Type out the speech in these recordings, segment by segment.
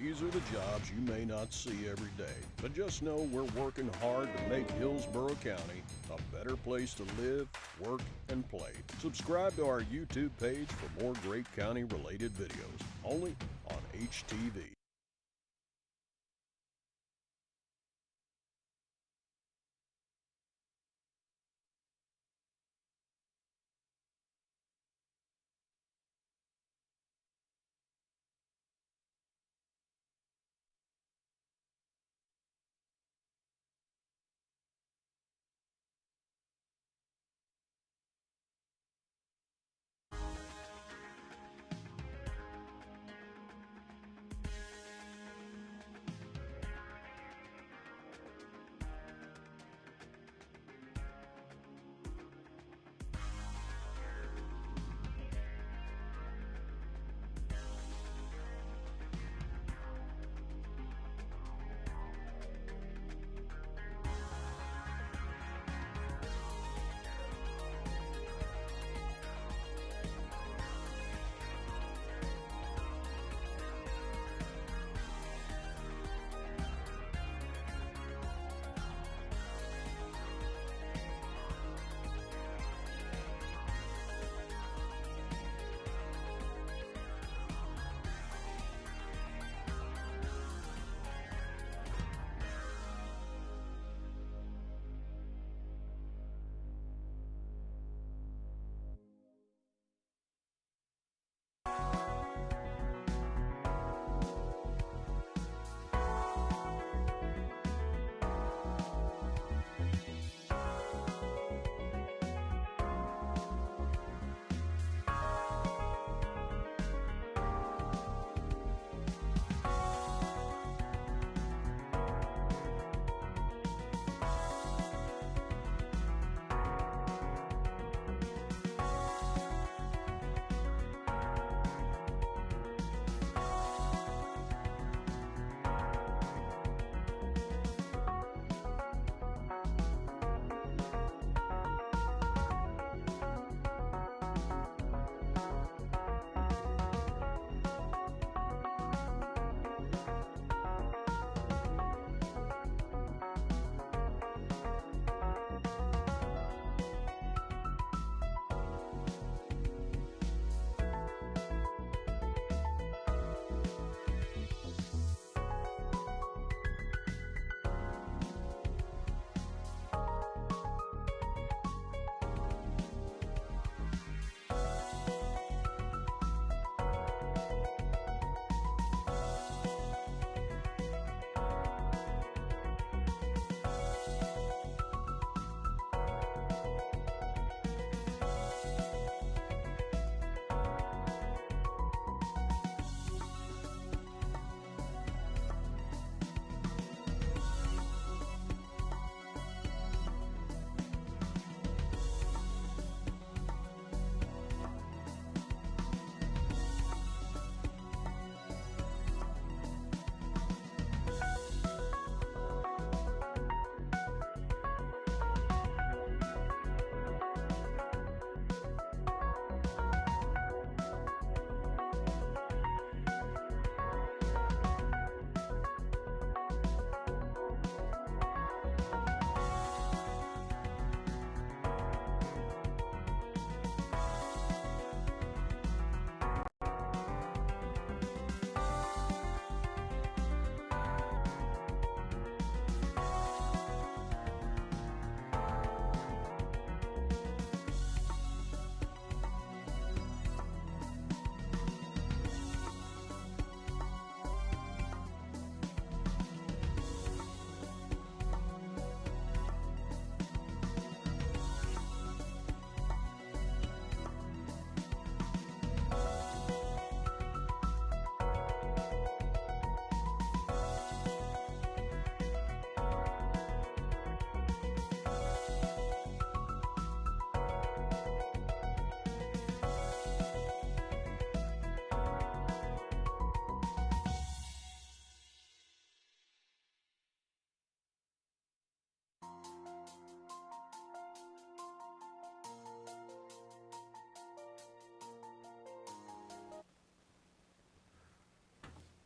These are the jobs you may not see every day, but just know we're working hard to make Hillsborough County a better place to live, work, and play. Subscribe to our YouTube page for more great county-related videos, only on HTV.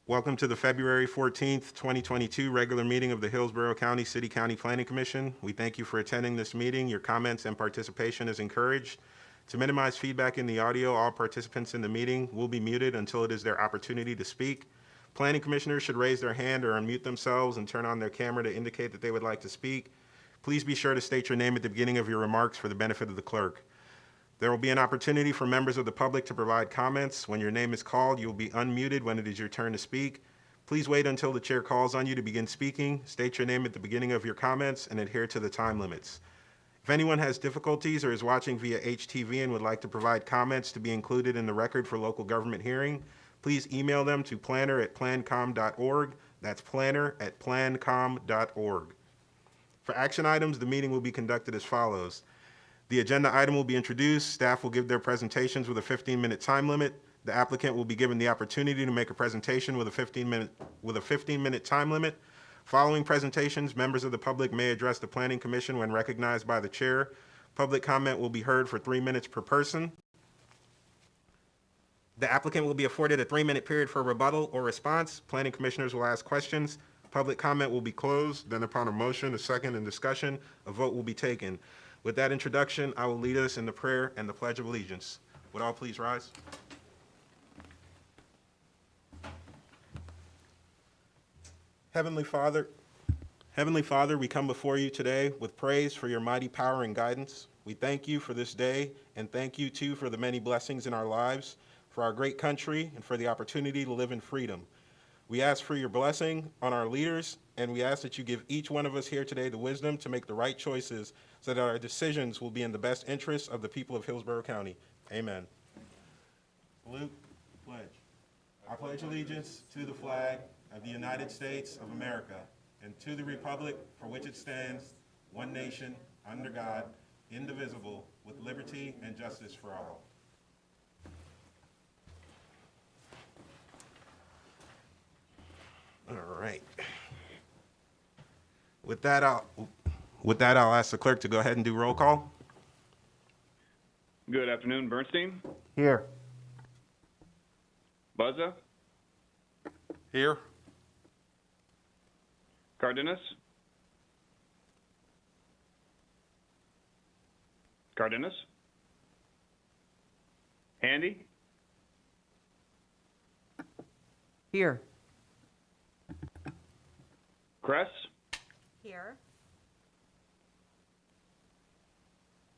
Welcome to the February 14th, 2022 regular meeting of the Hillsborough County City-County Planning Commission. We thank you for attending this meeting. Your comments and participation is encouraged. To minimize feedback in the audio, all participants in the meeting will be muted until it is their opportunity to speak. Planning commissioners should raise their hand or unmute themselves and turn on their camera to indicate that they would like to speak. Please be sure to state your name at the beginning of your remarks for the benefit of the clerk. There will be an opportunity for members of the public to provide comments. When your name is called, you will be unmuted when it is your turn to speak. Please wait until the chair calls on you to begin speaking. State your name at the beginning of your comments and adhere to the time limits. If anyone has difficulties or is watching via HTV and would like to provide comments to be included in the record for local government hearing, please email them to planner@plancom.org. That's planner@plancom.org. For action items, the meeting will be conducted as follows. The agenda item will be introduced. Staff will give their presentations with a 15-minute time limit. The applicant will be given the opportunity to make a presentation with a 15-minute time limit. Following presentations, members of the public may address the Planning Commission when recognized by the chair. Public comment will be heard for 3 minutes per person. The applicant will be afforded a 3-minute period for rebuttal or response. Planning commissioners will ask questions. Public comment will be closed. Then upon a motion, a second, and discussion, a vote will be taken. With that introduction, I will lead us in the prayer and the Pledge of Allegiance. Would all please rise? Heavenly Father, we come before you today with praise for your mighty power and guidance. We thank you for this day, and thank you too for the many blessings in our lives, for our great country, and for the opportunity to live in freedom. We ask for your blessing on our leaders, and we ask that you give each one of us here today the wisdom to make the right choices so that our decisions will be in the best interest of the people of Hillsborough County. Amen. Salute, pledge. I pledge allegiance to the flag of the United States of America and to the republic for which it stands, one nation, under God, indivisible, with liberty and justice for all. All right. With that, I'll ask the clerk to go ahead and do roll call. Good afternoon, Bernstein. Here. Buzza. Here. Cardenas. Cardenas. Handy. Here. Kress. Here.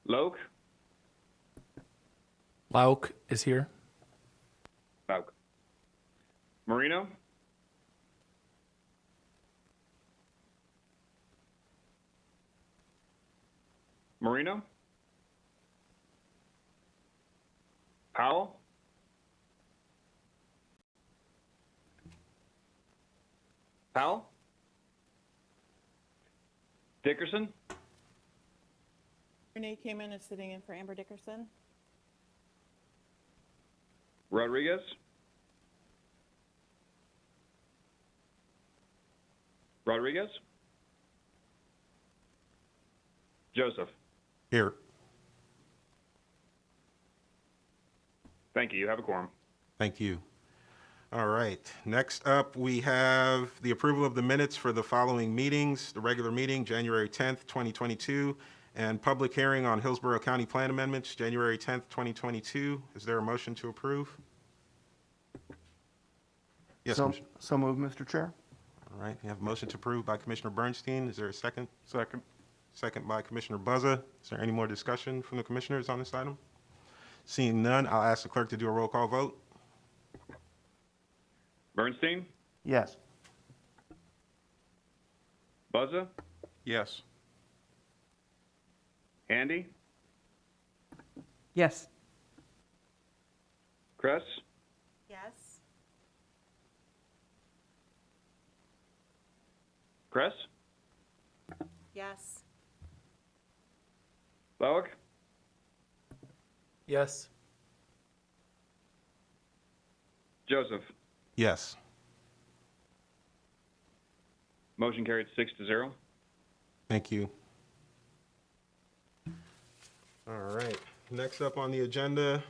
Loke. Lauk is here. Lauk. Maurino. Maurino. Powell. Powell. Dickerson. Renee came in and is sitting in for Amber Dickerson. Rodriguez. Rodriguez. Joseph. Here. Thank you. You have a quorum. Thank you. All right. Next up, we have the approval of the minutes for the following meetings: the regular meeting, January 10th, 2022, and public hearing on Hillsborough County Plan Amendments, January 10th, 2022. Is there a motion to approve? Yes, Commissioner. So moved, Mr. Chair. All right. We have a motion to approve by Commissioner Bernstein. Is there a second? Second. Second by Commissioner Buzza. Is there any more discussion from the commissioners on this item? Seeing none, I'll ask the clerk to do a roll call vote. Bernstein. Yes. Buzza. Yes. Handy. Yes. Kress. Yes. Kress. Yes. Lowick. Yes. Joseph. Yes. Motion carried 6-0. Thank you. All right. Next up on the agenda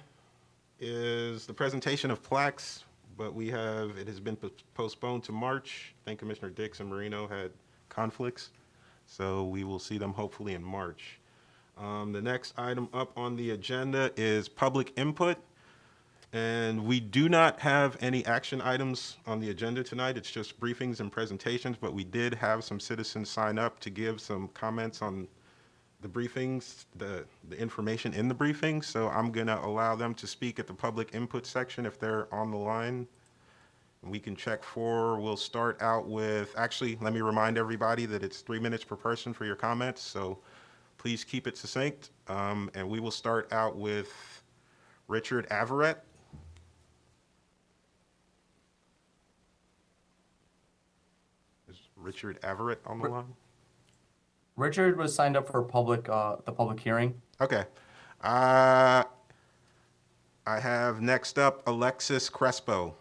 is the presentation of plaques, but it has been postponed to March. I think Commissioner Dix and Maurino had conflicts, so we will see them hopefully in March. The next item up on the agenda is public input. And we do not have any action items on the agenda tonight. It's just briefings and presentations, but we did have some citizens sign up to give some comments on the briefings, the information in the briefings. So I'm gonna allow them to speak at the public input section if they're on the line. We can check we'll start out with, actually, let me remind everybody that it's 3 minutes per person for your comments. So please keep it succinct. And we will start out with Richard Averett. Richard Averett on the line? Richard was signed up for the public hearing. Okay. I have next up Alexis Crespo.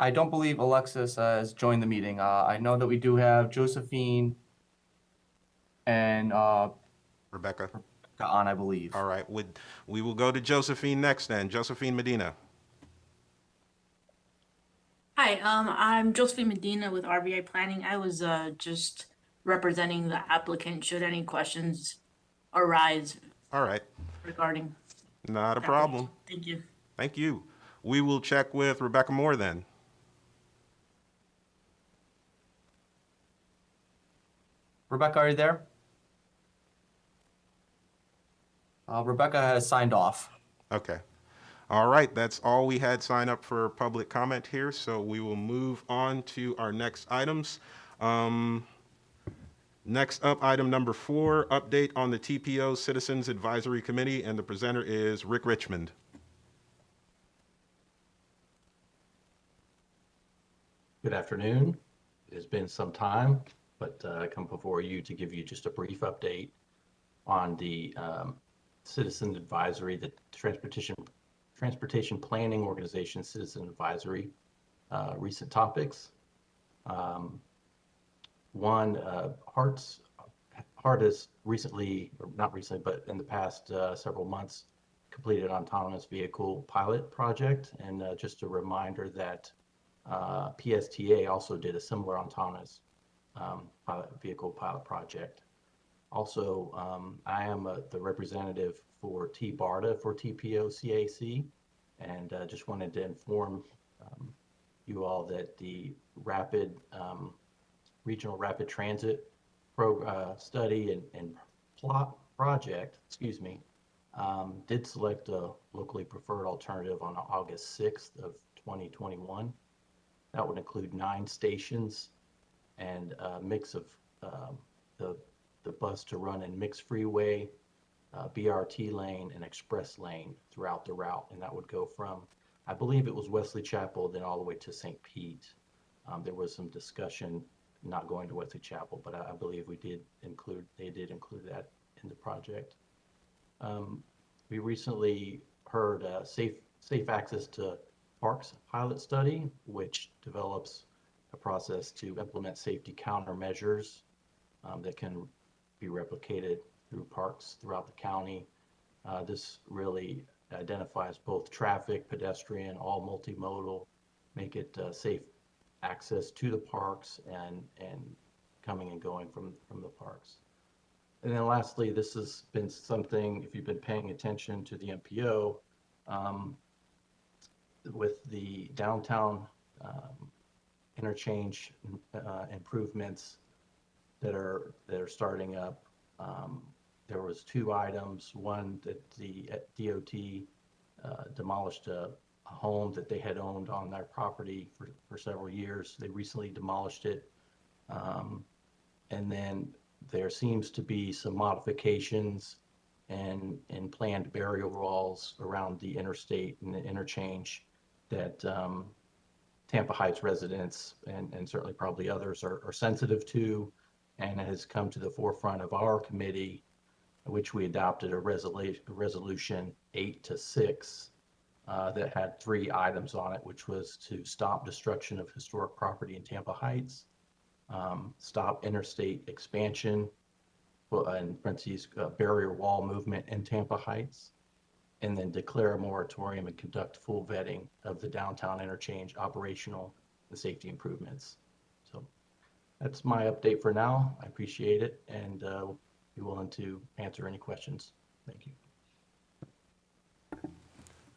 I don't believe Alexis has joined the meeting. I know that we do have Josephine and Rebecca. on, I believe. All right. We will go to Josephine next then. Josephine Medina. Hi, I'm Josephine Medina with RVI Planning. I was just representing the applicant should any questions arise All right. regarding. Not a problem. Thank you. Thank you. We will check with Rebecca Moore then. Rebecca, are you there? Rebecca has signed off. Okay. All right, that's all we had sign up for public comment here, so we will move on to our next items. Next up, item number 4, update on the TPO Citizens Advisory Committee, and the presenter is Rick Richmond. Good afternoon. It has been some time, but I come before you to give you just a brief update on the Citizen Advisory, the Transportation Planning Organization Citizen Advisory, recent topics. One, HART has recently, or not recently, but in the past several months, completed an autonomous vehicle pilot project. And just a reminder that PSTA also did a similar autonomous vehicle pilot project. Also, I am the representative for TBARTA for TPO CAC, and just wanted to inform you all that the Regional Rapid Transit study and plot project, did select a locally preferred alternative on August 6th of 2021. That would include 9 stations and a mix of the bus to run in mixed freeway, BRT lane, and express lane throughout the route. And that would go from, I believe it was Wesley Chapel, then all the way to St. Pete. There was some discussion not going to Wesley Chapel, but I believe they did include that in the project. We recently heard safe access to parks pilot study, which develops a process to implement safety countermeasures that can be replicated through parks throughout the county. This really identifies both traffic, pedestrian, all multimodal, make it safe access to the parks and coming and going from the parks. And then lastly, this has been something, if you've been paying attention to the MPO, with the downtown interchange improvements that are starting up. There was 2 items. One, that the DOT demolished a home that they had owned on their property for several years. They recently demolished it. And then there seems to be some modifications and planned burial walls around the interstate and the interchange that Tampa Heights residents and certainly probably others are sensitive to, and has come to the forefront of our committee, which we adopted a resolution 8-6 that had 3 items on it, which was to stop destruction of historic property in Tampa Heights, stop interstate expansion, in parentheses, barrier wall movement in Tampa Heights, and then declare a moratorium and conduct full vetting of the downtown interchange operational and safety improvements. So that's my update for now. I appreciate it, and be willing to answer any questions. Thank you.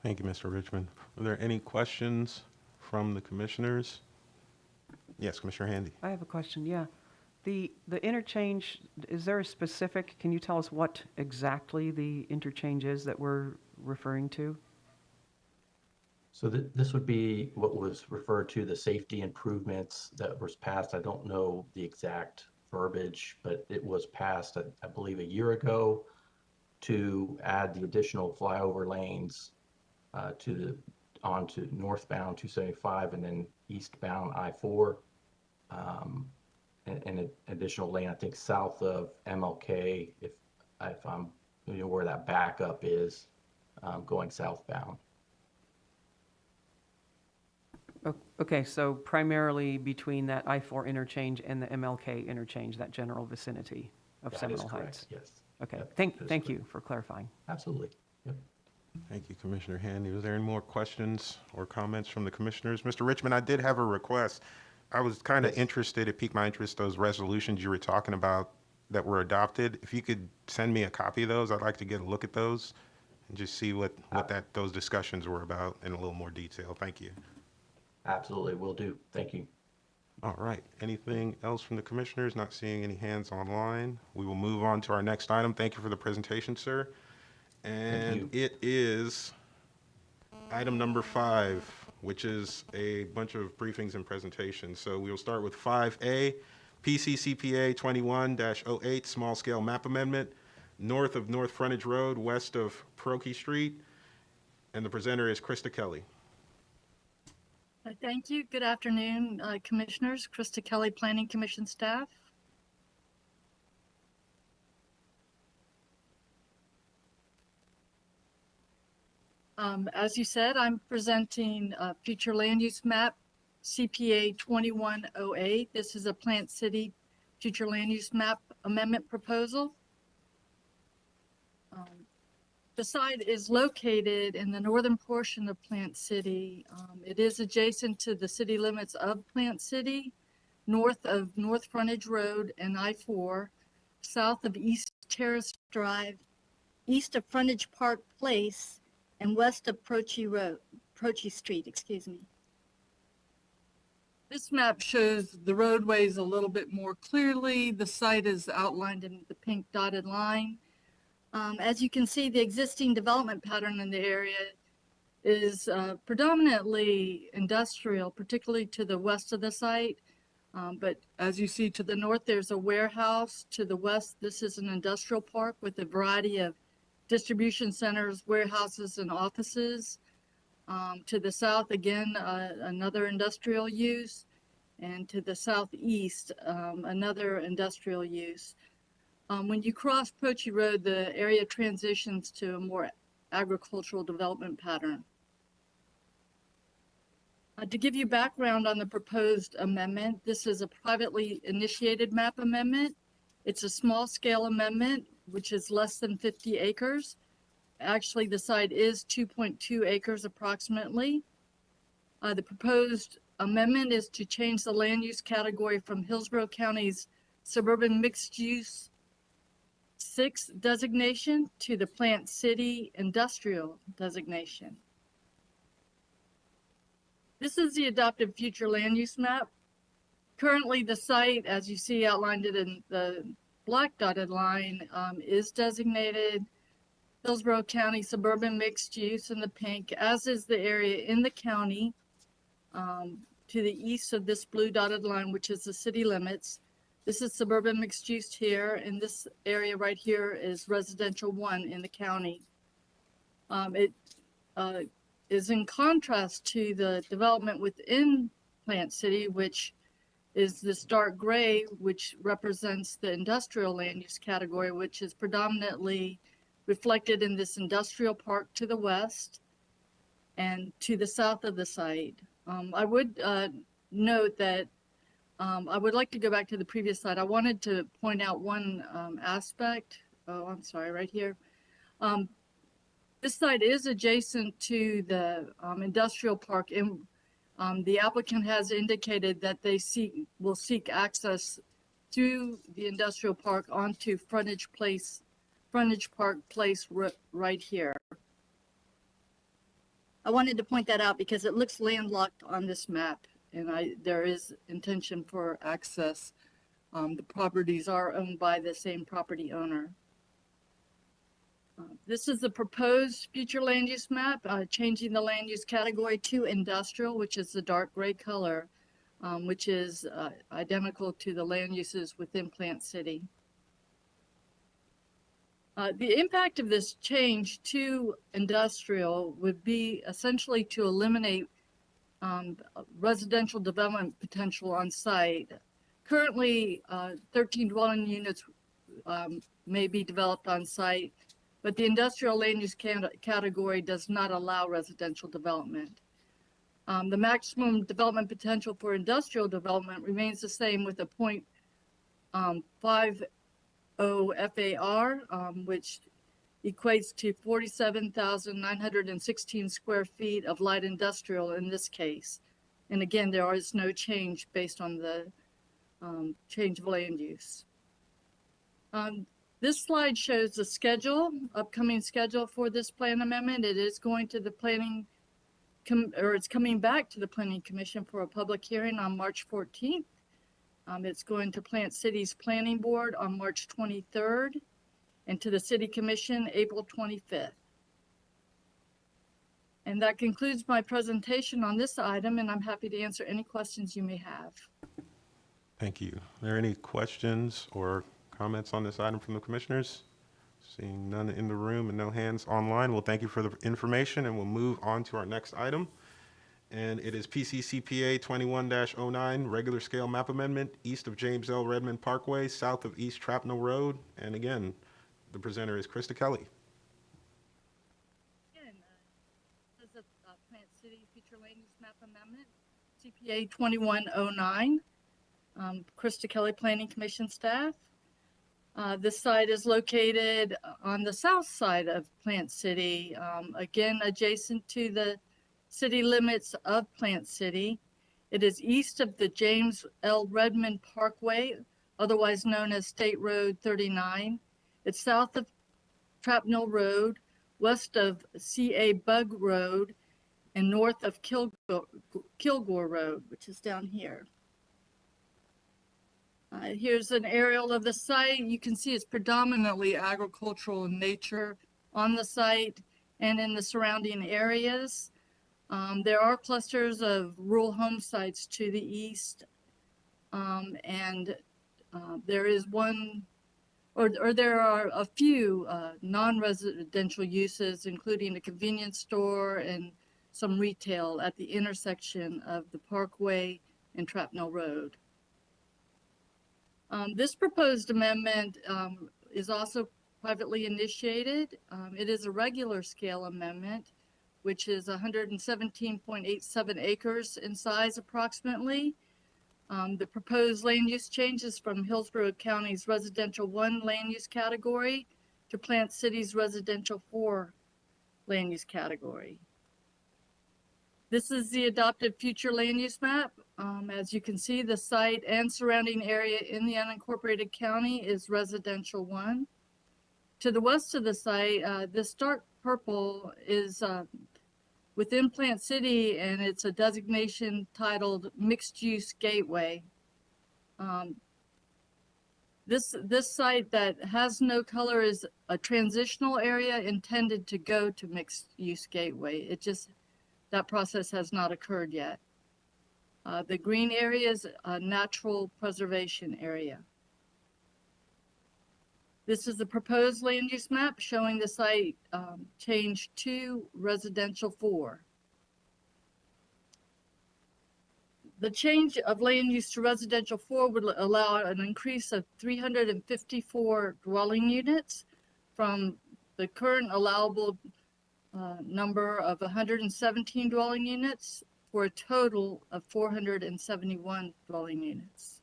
Thank you, Mr. Richmond. Are there any questions from the commissioners? Yes, Commissioner Handy. I have a question, yeah. The interchange, is there a specific, can you tell us what exactly the interchange is that we're referring to? So this would be what was referred to the safety improvements that was passed. I don't know the exact verbiage, but it was passed, I believe, a year ago, to add the additional flyover lanes onto northbound 275 and then eastbound I-4, and an additional lane, I think, south of MLK, if I'm, where that backup is, going southbound. Okay, so primarily between that I-4 interchange and the MLK interchange, that general vicinity of That is Seminole correct, Heights? yes. Okay, Yep, thank that is you correct. for clarifying. Absolutely. Yep. Thank you, Commissioner Handy. Was there any more questions or comments from the commissioners? Mr. Richmond, I did have a request. I was kind of Yes. interested, it piqued my interest, those resolutions you were talking about that were adopted. If you could send me a copy of those, I'd like to get a look at those and just see what those discussions were about in a little more detail. Thank you. Absolutely, will do. Thank you. All right. Anything else from the commissioners? Not seeing any hands online. We will move on to our next item. Thank you for the presentation, sir. And it is item number 5, which is a bunch of briefings and presentations. So we will start with 5A, PCCPA 21-08, small scale map amendment, north of North Frontage Road, west of Procchi Street. And the presenter is Krista Kelly. Thank you. Good afternoon, Commissioners. Krista Kelly, Planning Commission staff. As you said, I'm presenting future land use map CPA 2108. This is a Plant City future land use map amendment proposal. The site is located in the northern portion of Plant City. It is adjacent to the city limits of Plant City, north of North Frontage Road and I-4, south of East Terrace Drive, east of Frontage Park Place, and west of Procchi Street, excuse me. This map shows the roadways a little bit more clearly. The site is outlined in the pink dotted line. As you can see, the existing development pattern in the area is predominantly industrial, particularly to the west of the site. But as you see to the north, there's a warehouse. To the west, this is an industrial park with a variety of distribution centers, warehouses, and offices. To the south, again, another industrial use. And to the southeast, another industrial use. When you cross Procchi Road, the area transitions to a more agricultural development pattern. To give you background on the proposed amendment, this is a privately initiated map amendment. It's a small scale amendment, which is less than 50 acres. Actually, the site is 2.2 acres approximately. The proposed amendment is to change the land use category from Hillsborough County's suburban mixed use 6 designation to the Plant City industrial designation. This is the adopted future land use map. Currently, the site, as you see outlined it in the black dotted line, is designated Hillsborough County suburban mixed use in the pink, as is the area in the county to the east of this blue dotted line, which is the city limits. This is suburban mixed use here, and this area right here is residential 1 in the county. It is in contrast to the development within Plant City, which is this dark gray, which represents the industrial land use category, which is predominantly reflected in this industrial park to the west and to the south of the site. I would note that I would like to go back to the previous slide. I wanted to point out one aspect. Oh, I'm sorry, right here. This site is adjacent to the industrial park, and the applicant has indicated that they will seek access through the industrial park onto Frontage Park Place right here. I wanted to point that out because it looks landlocked on this map, and there is intention for access. The properties are owned by the same property owner. This is the proposed future land use map, changing the land use category to industrial, which is the dark gray color, which is identical to the land uses within Plant City. The impact of this change to industrial would be essentially to eliminate residential development potential on site. Currently, 13 dwelling units may be developed on site, but the industrial land use category does not allow residential development. The maximum development potential for industrial development remains the same with a 0.50 FAR, which equates to 47,916 square feet of light industrial in this case. And again, there is no change based on the change of land use. This slide shows the upcoming schedule for this plan amendment. It is going to the it's coming back to the Planning Commission for a public hearing on March 14th. It's going to Plant City's Planning Board on March 23rd and to the City Commission April 25th. And that concludes my presentation on this item, and I'm happy to answer any questions you may have. Thank you. Are there any questions or comments on this item from the commissioners? Seeing none in the room and no hands online, well, thank you for the information, and we'll move on to our next item. And it is PCCPA 21-09, regular scale map amendment, east of James L. Redman Parkway, south of East Trapnell Road. And again, the presenter is Krista Kelly. Again, this is a Plant City Future Land Use Map Amendment, CPA 2109. Krista Kelly, Planning Commission staff. This site is located on the south side of Plant City, again, adjacent to the city limits of Plant City. It is east of the James L. Redman Parkway, otherwise known as State Road 39. It's south of Trapnell Road, west of C.A. Bug Road, and north of Kilgore Road, which is down here. Here's an aerial of the site. You can see it's predominantly agricultural in nature on the site and in the surrounding areas. There are clusters of rural home sites to the east, and there is one, or there are a few non-residential uses, including a convenience store and some retail at the intersection of the Parkway and Trapnell Road. This proposed amendment is also privately initiated. It is a regular scale amendment, which is 117.87 acres in size approximately. The proposed land use changes from Hillsborough County's Residential 1 land use category to Plant City's Residential 4 land use category. This is the adopted future land use map. As you can see, the site and surrounding area in the unincorporated county is Residential 1. To the west of the site, this dark purple is within Plant City, and it's a designation titled Mixed Use Gateway. This site that has no color is a transitional area intended to go to Mixed Use Gateway. That process has not occurred yet. The green area is a natural preservation area. This is the proposed land use map showing the site change to Residential 4. The change of land use to Residential 4 would allow an increase of 354 dwelling units from the current allowable number of 117 dwelling units for a total of 471 dwelling units.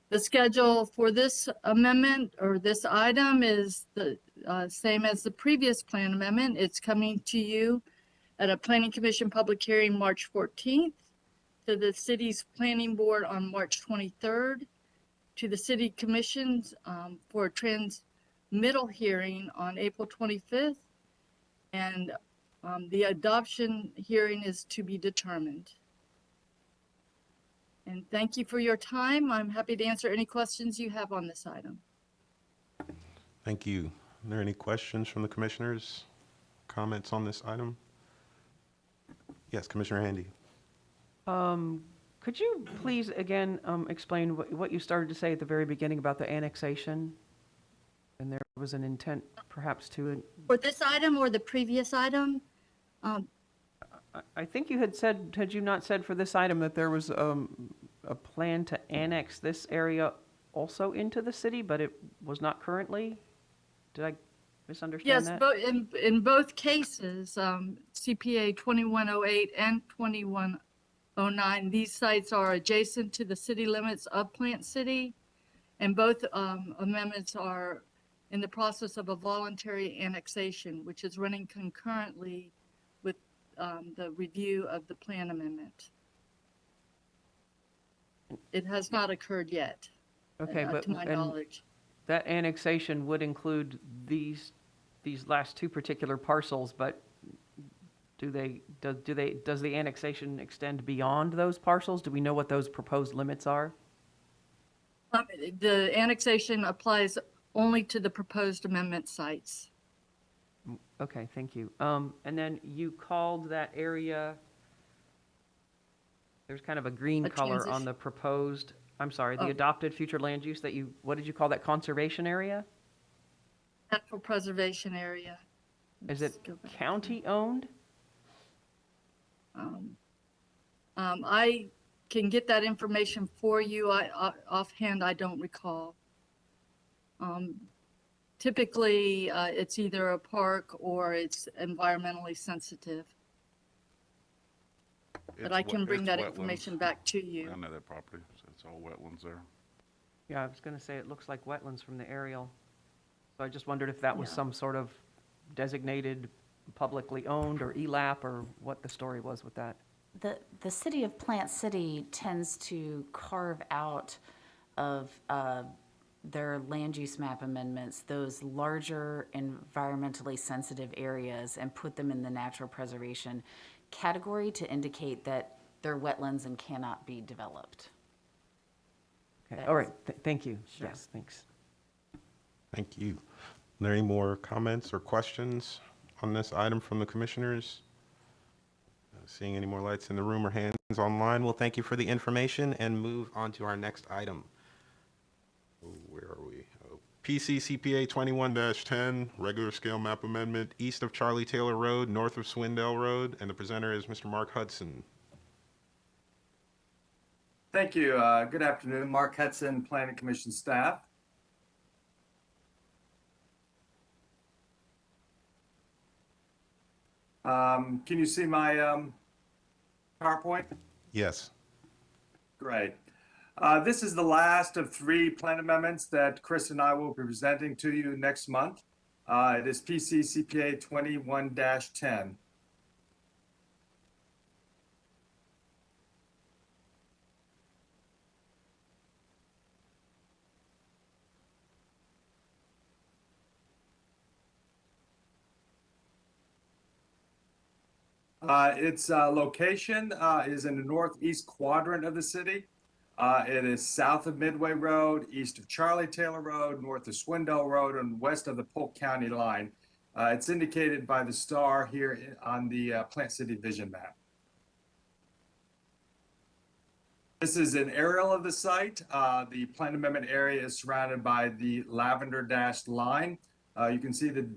The schedule for this amendment or this item is the same as the previous plan amendment. It's coming to you at a Planning Commission public hearing March 14th, to the city's planning board on March 23rd, to the city commissions for a transmittal hearing on April 25th, and the adoption hearing is to be determined. And thank you for your time. I'm happy to answer any questions you have on this item. Thank you. Are there any questions from the commissioners? Comments on this item? Yes, Commissioner Handy. Could you please again explain what you started to say at the very beginning about the annexation? And there was an intent perhaps to. For this item or the previous item? I think you had you not said for this item that there was a plan to annex this area also into the city, but it was not currently? Did I misunderstand that? Yes, in both cases, CPA 2108 and 2109, these sites are adjacent to the city limits of Plant City, and both amendments are in the process of a voluntary annexation, which is running concurrently with the review of the plan amendment. It has not occurred yet, Okay, but to my knowledge. that annexation would include these last two particular parcels, but does the annexation extend beyond those parcels? Do we know what those proposed limits are? The annexation applies only to the proposed amendment sites. Okay, thank you. And then you called that area, there's kind of a green A color on transition. the proposed, I'm sorry, the Oh. adopted future land use what did you call that, conservation area? Natural preservation area. Is Let's it go back. county-owned? I can get that information for you. Offhand, I don't recall. Typically, it's either a park or it's environmentally sensitive. But I can bring that information back to you. I know that property, so it's all wetlands there. Yeah, I was going to say it looks like wetlands from the aerial. So I just wondered if that was Yeah. some sort of designated publicly owned or ELAP or what the story was with that. The city of Plant City tends to carve out of their land use map amendments those larger environmentally sensitive areas and put them in the natural preservation category to indicate that they're wetlands and cannot be developed. Okay, all right, thank you. Sure. Yes, thanks. Thank you. Are there any more comments or questions on this item from the commissioners? Seeing any more lights in the room or hands online, we'll thank you for the information and move on to our next item. Where are we? PCCPA 21-10, regular scale map amendment, east of Charlie Taylor Road, north of Swindell Road, and the presenter is Mr. Mark Hudson. Thank you. Good afternoon. Mark Hudson, Planning Commission staff. Can you see my PowerPoint? Yes. Great. This is the last of 3 plan amendments that Chris and I will be presenting to you next month. It is PCCPA 21-10. Its location is in the northeast quadrant of the city. It is south of Midway Road, east of Charlie Taylor Road, north of Swindell Road, and west of the Polk County line. It's indicated by the star here on the Plant City Vision map. This is an aerial of the site. The plan amendment area is surrounded by the lavender dashed line. You can see the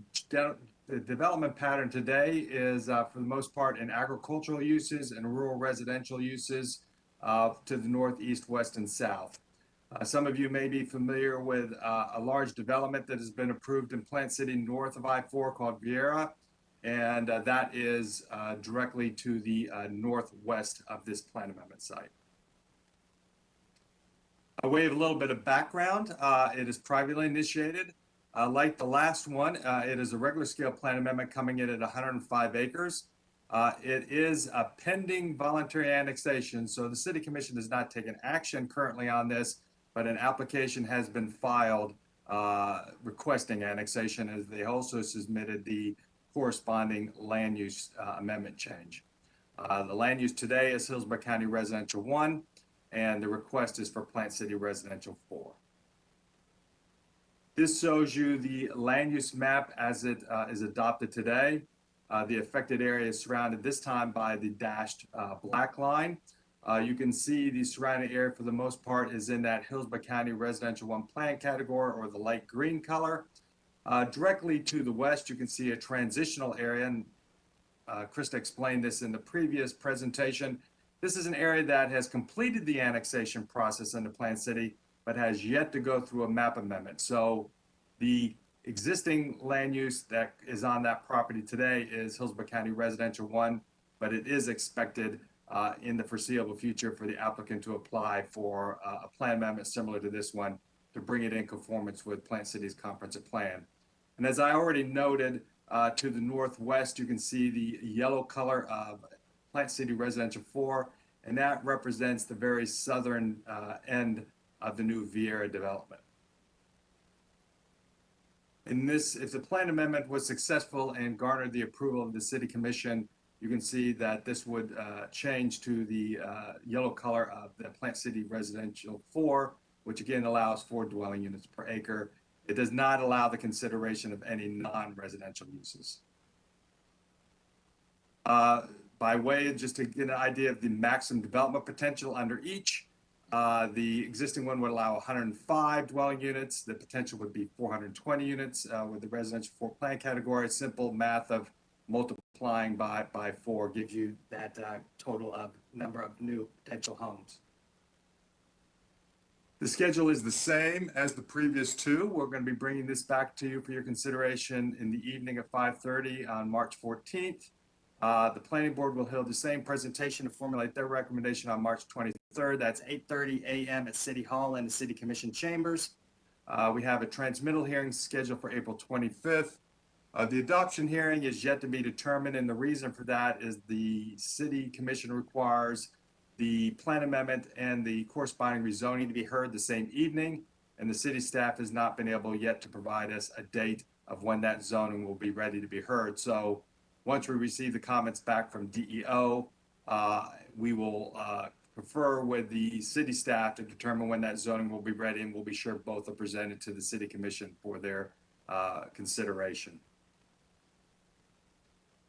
development pattern today is, for the most part, in agricultural uses and rural residential uses to the northeast, west, and south. Some of you may be familiar with a large development that has been approved in Plant City north of I-4 called Viera, and that is directly to the northwest of this plan amendment site. A way of a little bit of background, it is privately initiated. Like the last one, it is a regular scale plan amendment coming in at 105 acres. It is a pending voluntary annexation, so the City Commission has not taken action currently on this, but an application has been filed requesting annexation, as they also submitted the corresponding land use amendment change. The land use today is Hillsborough County Residential 1, and the request is for Plant City Residential 4. This shows you the land use map as it is adopted today. The affected area is surrounded this time by the dashed black line. You can see the surrounding area for the most part is in that Hillsborough County Residential 1 plan category, or the light green color. Directly to the west, you can see a transitional area, and Krista explained this in the previous presentation. This is an area that has completed the annexation process in the Plant City, but has yet to go through a map amendment. So the existing land use that is on that property today is Hillsborough County Residential 1, but it is expected in the foreseeable future for the applicant to apply for a plan amendment similar to this one to bring it in conformance with Plant City's comprehensive plan. And as I already noted, to the northwest, you can see the yellow color of Plant City Residential 4, and that represents the very southern end of the new Vieira development. In this, if the plan amendment was successful and garnered the approval of the City Commission, you can see that this would change to the yellow color of the Plant City Residential 4, which again allows 4 dwelling units per acre. It does not allow the consideration of any non-residential uses. By way of just to get an idea of the maximum development potential under each, the existing one would allow 105 dwelling units. The potential would be 420 units with the residential 4 plan category. Simple math of multiplying by 4 gives you that total of number of new potential homes. The schedule is the same as the previous 2. We're going to be bringing this back to you for your consideration in the evening at 5:30 on March 14th. The planning board will hold the same presentation to formulate their recommendation on March 23rd. That's 8:30 a.m. at City Hall and the City Commission chambers. We have a transmittal hearing scheduled for April 25th. The adoption hearing is yet to be determined, and the reason for that is the City Commission requires the plan amendment and the corresponding rezoning to be heard the same evening, and the city staff has not been able yet to provide us a date of when that zoning will be ready to be heard. So once we receive the comments back from DEO, we will confer with the city staff to determine when that zoning will be ready, and we'll be sure both are presented to the City Commission for their consideration.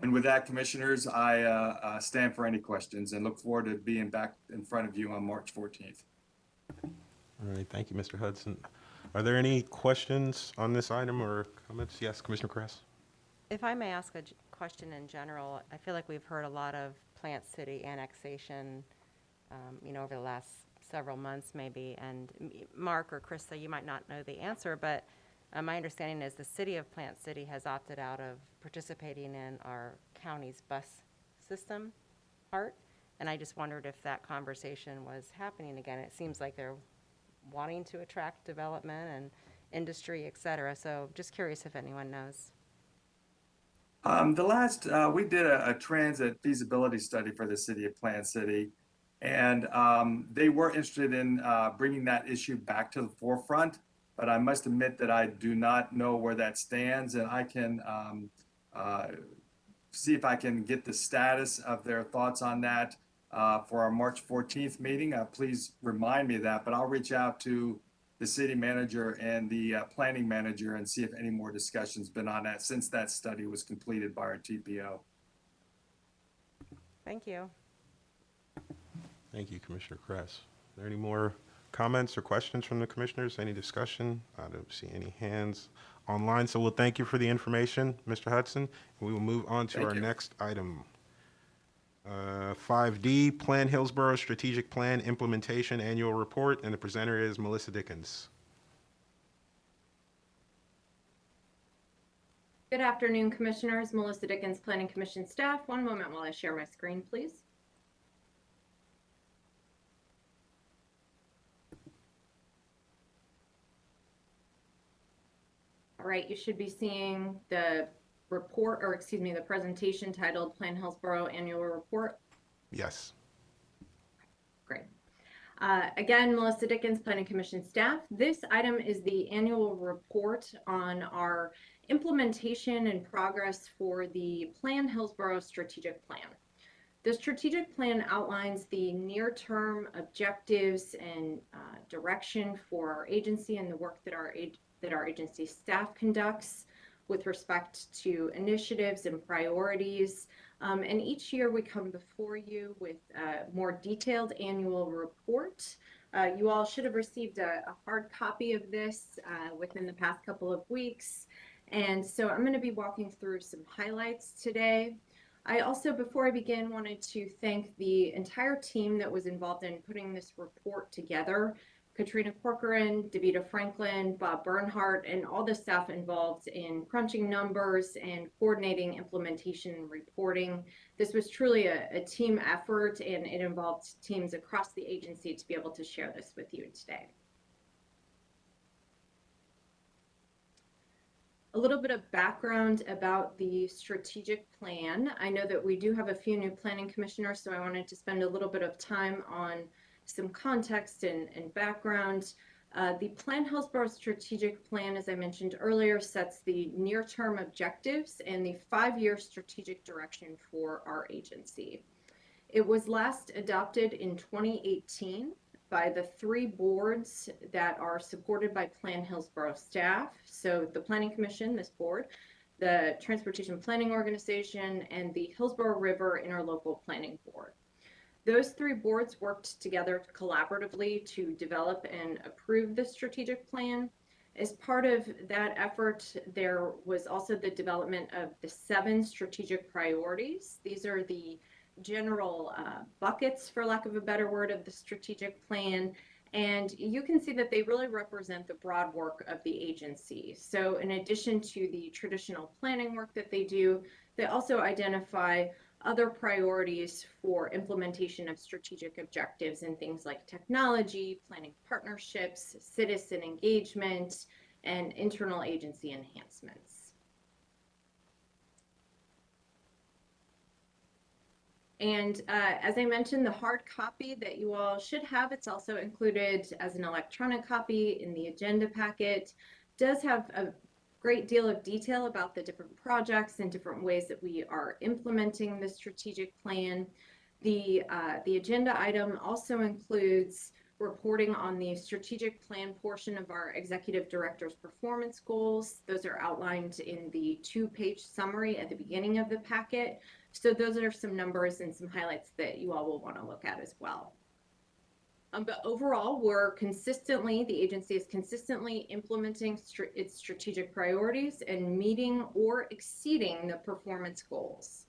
And with that, commissioners, I stand for any questions and look forward to being back in front of you on March 14th. All right, thank you, Mr. Hudson. Are there any questions on this item or comments? Yes, Commissioner Kress. If I may ask a question in general, I feel like we've heard a lot of Plant City annexation, over the last several months maybe, and Mark or Krista, you might not know the answer, but my understanding is the city of Plant City has opted out of participating in our county's bus system part, and I just wondered if that conversation was happening again. It seems like they're wanting to attract development and industry, et cetera, so just curious if anyone knows. We did a transit feasibility study for the city of Plant City, and they were interested in bringing that issue back to the forefront, but I must admit that I do not know where that stands, and I can see if I can get the status of their thoughts on that for our March 14th meeting. Please remind me of that, but I'll reach out to the city manager and the planning manager and see if any more discussion's been on that since that study was completed by our TPO. Thank you. Thank you, Commissioner Kress. Are there any more comments or questions from the commissioners? Any discussion? I don't see any hands online, so we'll thank you for the information, Mr. Hudson. We will move on to our next item. 5D, Plan Hillsborough Strategic Plan Implementation Annual Report, and the presenter is Melissa Dickens. Good afternoon, Commissioners. Melissa Dickens, Planning Commission staff. One moment while I share my screen, please. right, you should be seeing the report, or excuse me, the presentation titled Plan Hillsborough Annual Report. Yes. Great. Again, Melissa Dickens, Planning Commission staff. This item is the annual report on our implementation and progress for the Plan Hillsborough Strategic Plan. The strategic plan outlines the near-term objectives and direction for our agency and the work that our agency staff conducts with respect to initiatives and priorities. And each year we come before you with a more detailed annual report. You all should have received a hard copy of this within the past couple of weeks. And so I'm going to be walking through some highlights today. I also, before I begin, wanted to thank the entire team that was involved in putting this report together. Katrina Corcoran, Davita Franklin, Bob Bernhardt, and all the staff involved in crunching numbers and coordinating implementation and reporting. This was truly a team effort, and it involved teams across the agency to be able to share this with you today. A little bit of background about the strategic plan. I know that we do have a few new planning commissioners, so I wanted to spend a little bit of time on some context and background. The Plan Hillsborough Strategic Plan, as I mentioned earlier, sets the near-term objectives and the 5-year strategic direction for our agency. It was last adopted in 2018 by the 3 boards that are supported by Plan Hillsborough staff. So the Planning Commission, this board, the Transportation Planning Organization, and the Hillsborough River Interlocal Planning Board. Those 3 boards worked together collaboratively to develop and approve the strategic plan. As part of that effort, there was also the development of the 7 strategic priorities. These are the general buckets, for lack of a better word, of the strategic plan. And you can see that they really represent the broad work of the agency. So in addition to the traditional planning work that they do, they also identify other priorities for implementation of strategic objectives in things like technology, planning partnerships, citizen engagement, and internal agency enhancements. And as I mentioned, the hard copy that you all should have, it's also included as an electronic copy in the agenda packet, does have a great deal of detail about the different projects and different ways that we are implementing the strategic plan. The agenda item also includes reporting on the strategic plan portion of our executive director's performance goals. Those are outlined in the 2-page summary at the beginning of the packet. So those are some numbers and some highlights that you all will want to look at as well. But overall, the agency is consistently implementing its strategic priorities and meeting or exceeding the performance goals.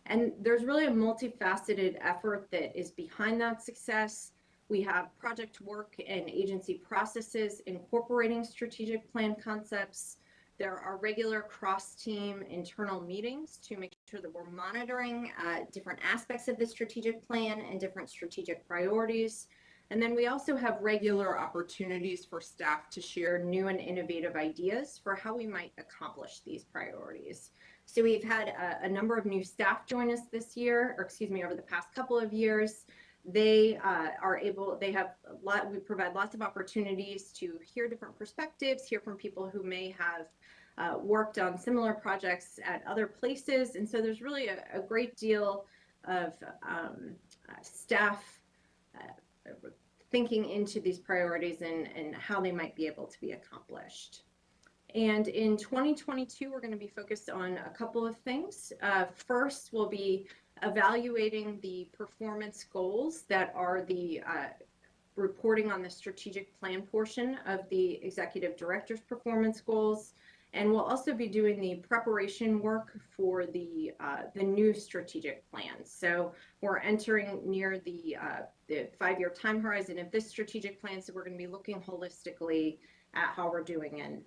And there's really a multifaceted effort that is behind that success. We have project work and agency processes incorporating strategic plan concepts. There are regular cross-team internal meetings to make sure that we're monitoring different aspects of the strategic plan and different strategic priorities. And then we also have regular opportunities for staff to share new and innovative ideas for how we might accomplish these priorities. So we've had a number of new staff join us this year, or excuse me, over the past couple of years. We provide lots of opportunities to hear different perspectives, hear from people who may have worked on similar projects at other places. And so there's really a great deal of staff thinking into these priorities and how they might be able to be accomplished. And in 2022, we're going to be focused on a couple of things. First, we'll be evaluating the performance goals that are the reporting on the strategic plan portion of the executive director's performance goals. And we'll also be doing the preparation work for the new strategic plan. So we're entering near the 5-year time horizon of this strategic plan. So we're going to be looking holistically at how we're doing and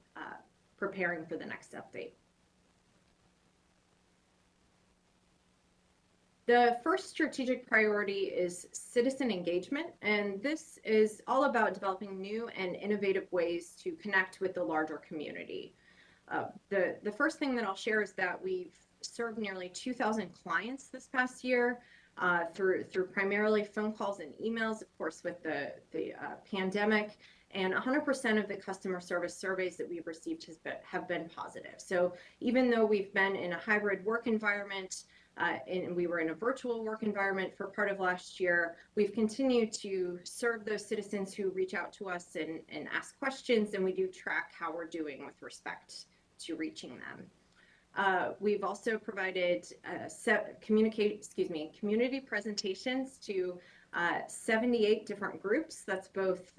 preparing for the next update. The first strategic priority is citizen engagement, and this is all about developing new and innovative ways to connect with the larger community. The first thing that I'll share is that we've served nearly 2,000 clients this past year through primarily phone calls and emails, of course, with the pandemic. And 100% of the customer service surveys that we've received have been positive. So even though we've been in a hybrid work environment and we were in a virtual work environment for part of last year, we've continued to serve those citizens who reach out to us and ask questions, and we do track how we're doing with respect to reaching them. We've also provided community presentations to 78 different groups. That's both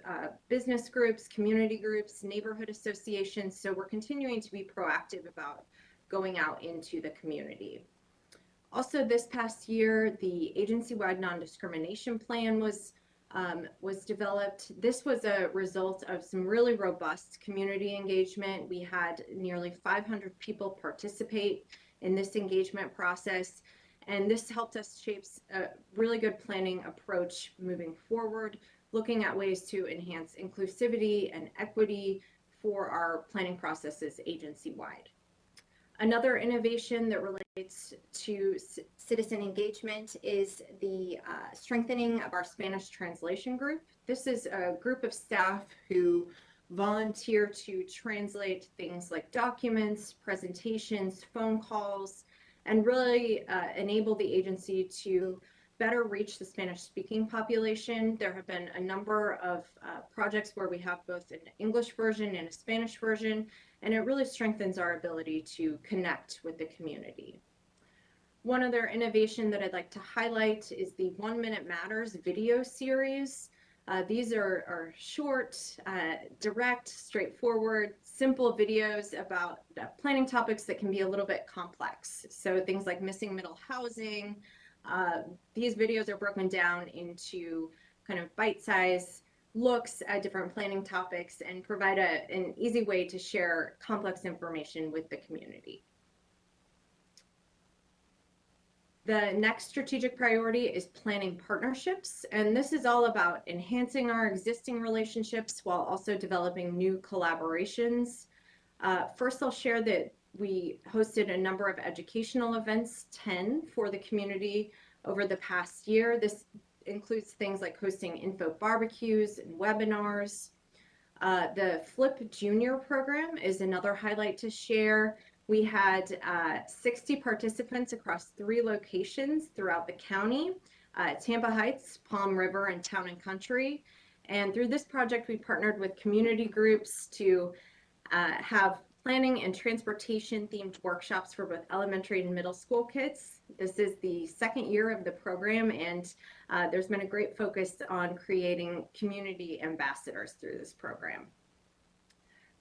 business groups, community groups, neighborhood associations. So we're continuing to be proactive about going out into the community. Also, this past year, the agency-wide non-discrimination plan was developed. This was a result of some really robust community engagement. We had nearly 500 people participate in this engagement process, and this helped us shape a really good planning approach moving forward, looking at ways to enhance inclusivity and equity for our planning processes agency-wide. Another innovation that relates to citizen engagement is the strengthening of our Spanish translation group. This is a group of staff who volunteer to translate things like documents, presentations, phone calls, and really enable the agency to better reach the Spanish-speaking population. There have been a number of projects where we have both an English version and a Spanish version, and it really strengthens our ability to connect with the community. One other innovation that I'd like to highlight is the 1 Minute Matters video series. These are short, direct, straightforward, simple videos about planning topics that can be a little bit complex. So things like missing middle housing. These videos are broken down into kind of bite-sized looks at different planning topics and provide an easy way to share complex information with the community. The next strategic priority is planning partnerships, and this is all about enhancing our existing relationships while also developing new collaborations. First, I'll share that we hosted a number of educational events, 10 for the community over the past year. This includes things like hosting info barbecues and webinars. The Flip Junior program is another highlight to share. We had 60 participants across 3 locations throughout the county, Tampa Heights, Palm River, and Town and Country. And through this project, we partnered with community groups to have planning and transportation themed workshops for both elementary and middle school kids. This is the second year of the program, and there's been a great focus on creating community ambassadors through this program.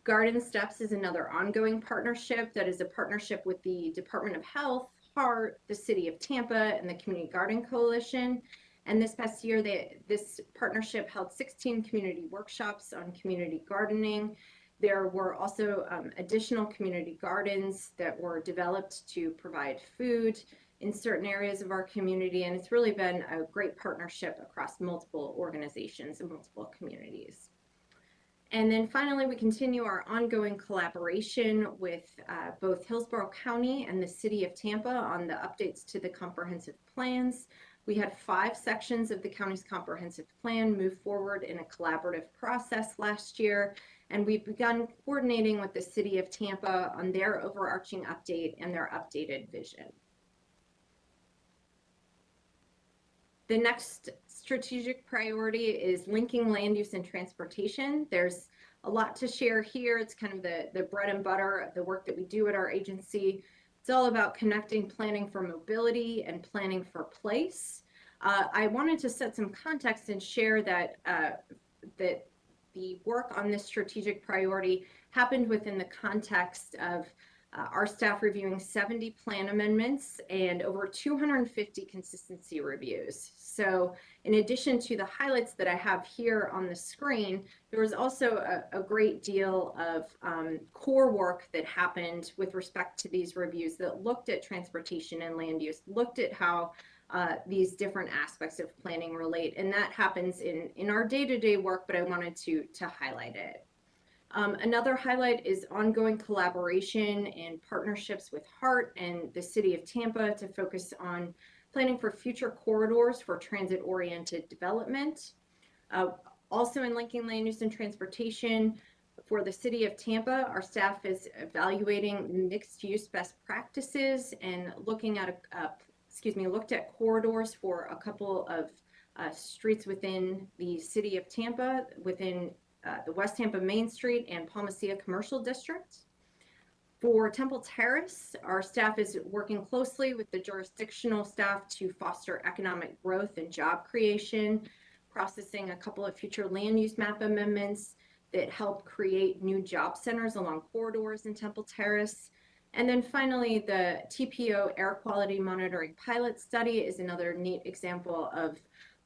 Garden Steps is another ongoing partnership that is a partnership with the Department of Health, HART, the City of Tampa, and the Community Garden Coalition. And this past year, this partnership held 16 community workshops on community gardening. There were also additional community gardens that were developed to provide food in certain areas of our community, and it's really been a great partnership across multiple organizations and multiple communities. And then finally, we continue our ongoing collaboration with both Hillsborough County and the City of Tampa on the updates to the comprehensive plans. We had 5 sections of the county's comprehensive plan move forward in a collaborative process last year, and we've begun coordinating with the City of Tampa on their overarching update and their updated vision. The next strategic priority is linking land use and transportation. There's a lot to share here. It's kind of the bread and butter of the work that we do at our agency. It's all about connecting planning for mobility and planning for place. I wanted to set some context and share that that the work on this strategic priority happened within the context of our staff reviewing 70 plan amendments and over 250 consistency reviews. So in addition to the highlights that I have here on the screen, there was also a great deal of core work that happened with respect to these reviews that looked at transportation and land use, looked at how these different aspects of planning relate. And that happens in our day-to-day work, but I wanted to highlight it. Another highlight is ongoing collaboration and partnerships with HART and the City of Tampa to focus on planning for future corridors for transit-oriented development. Also in linking land use and transportation, for the City of Tampa, our staff is evaluating mixed-use best practices and looking at looked at corridors for a couple of streets within the City of Tampa, within the West Tampa Main Street and Palmacia Commercial District. For Temple Terrace, our staff is working closely with the jurisdictional staff to foster economic growth and job creation, processing a couple of future land use map amendments that help create new job centers along corridors in Temple Terrace. And then finally, the TPO air quality monitoring pilot study is another neat example of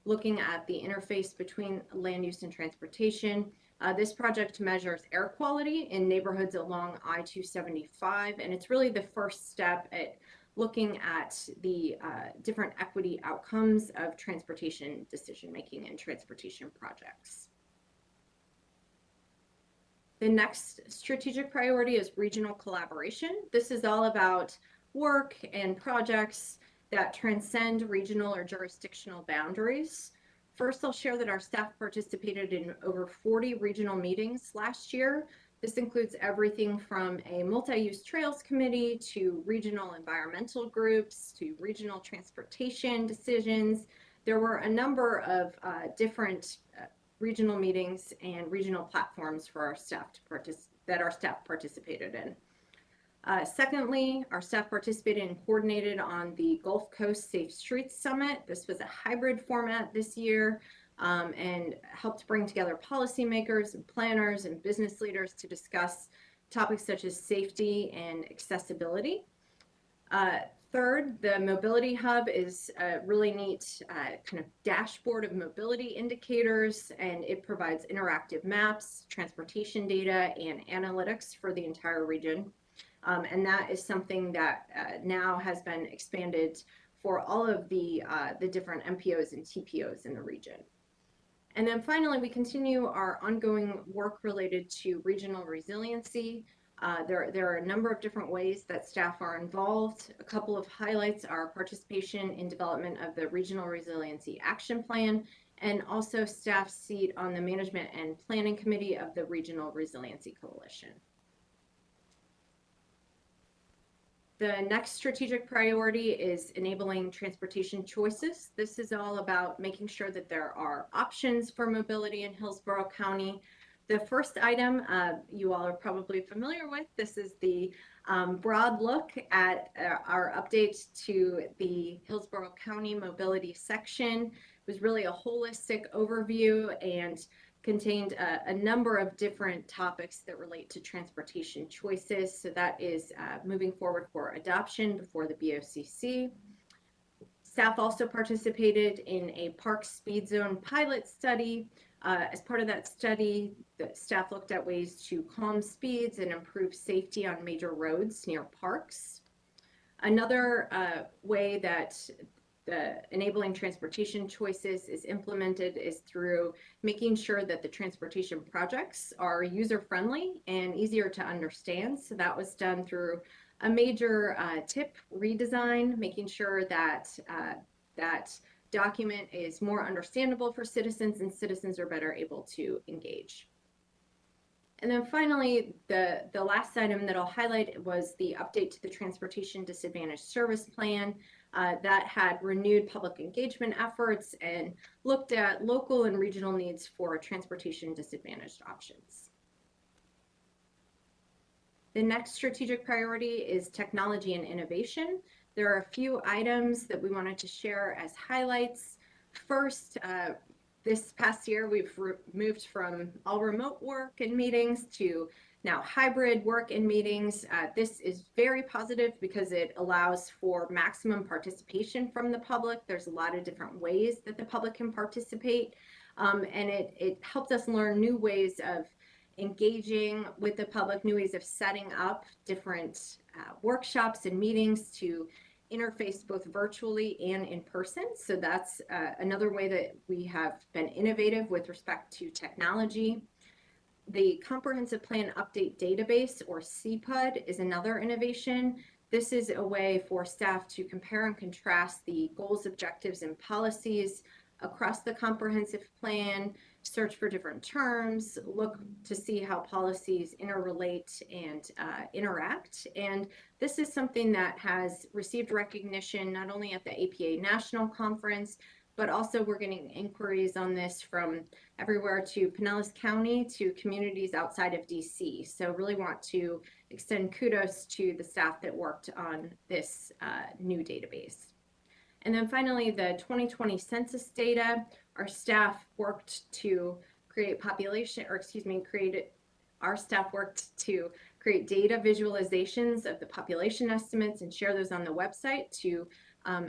looking at the interface between land use and transportation. This project measures air quality in neighborhoods along I-275, and it's really the first step at looking at the different equity outcomes of transportation decision-making and transportation projects. The next strategic priority is regional collaboration. This is all about work and projects that transcend regional or jurisdictional boundaries. First, I'll share that our staff participated in over 40 regional meetings last year. This includes everything from a multi-use trails committee to regional environmental groups to regional transportation decisions. There were a number of different regional meetings and regional platforms for our staff that our staff participated in. Secondly, our staff participated and coordinated on the Gulf Coast Safe Streets Summit. This was a hybrid format this year and helped bring together policymakers and planners and business leaders to discuss topics such as safety and accessibility. Third, the Mobility Hub is a really neat kind of dashboard of mobility indicators, and it provides interactive maps, transportation data, and analytics for the entire region. And that is something that now has been expanded for all of the different MPOs and TPOs in the region. And then finally, we continue our ongoing work related to regional resiliency. There are a number of different ways that staff are involved. A couple of highlights are participation in development of the Regional Resiliency Action Plan and also staff seat on the Management and Planning Committee of the Regional Resiliency Coalition. The next strategic priority is enabling transportation choices. This is all about making sure that there are options for mobility in Hillsborough County. The first item you all are probably familiar with. This is the broad look at our update to the Hillsborough County mobility section. It was really a holistic overview and contained a number of different topics that relate to transportation choices. So that is moving forward for adoption before the BOCC. Staff also participated in a park speed zone pilot study. As part of that study, the staff looked at ways to calm speeds and improve safety on major roads near parks. Another way that the enabling transportation choices is implemented is through making sure that the transportation projects are user-friendly and easier to understand. So that was done through a major tip redesign, making sure that that document is more understandable for citizens and citizens are better able to engage. And then finally, the last item that I'll highlight was the update to the Transportation Disadvantaged Service Plan that had renewed public engagement efforts and looked at local and regional needs for transportation disadvantaged options. The next strategic priority is technology and innovation. There are a few items that we wanted to share as highlights. First, this past year, we've moved from all remote work and meetings to now hybrid work and meetings. This is very positive because it allows for maximum participation from the public. There's a lot of different ways that the public can participate, and it helped us learn new ways of engaging with the public, new ways of setting up different workshops and meetings to interface both virtually and in person. So that's another way that we have been innovative with respect to technology. The Comprehensive Plan Update Database, or CPUD, is another innovation. This is a way for staff to compare and contrast the goals, objectives, and policies across the comprehensive plan, search for different terms, look to see how policies interrelate and interact. And this is something that has received recognition not only at the APA National Conference, but also we're getting inquiries on this from everywhere to Pinellas County to communities outside of DC. So really want to extend kudos to the staff that worked on this new database. And then finally, the 2020 census data, our staff worked to create our staff worked to create data visualizations of the population estimates and share those on the website to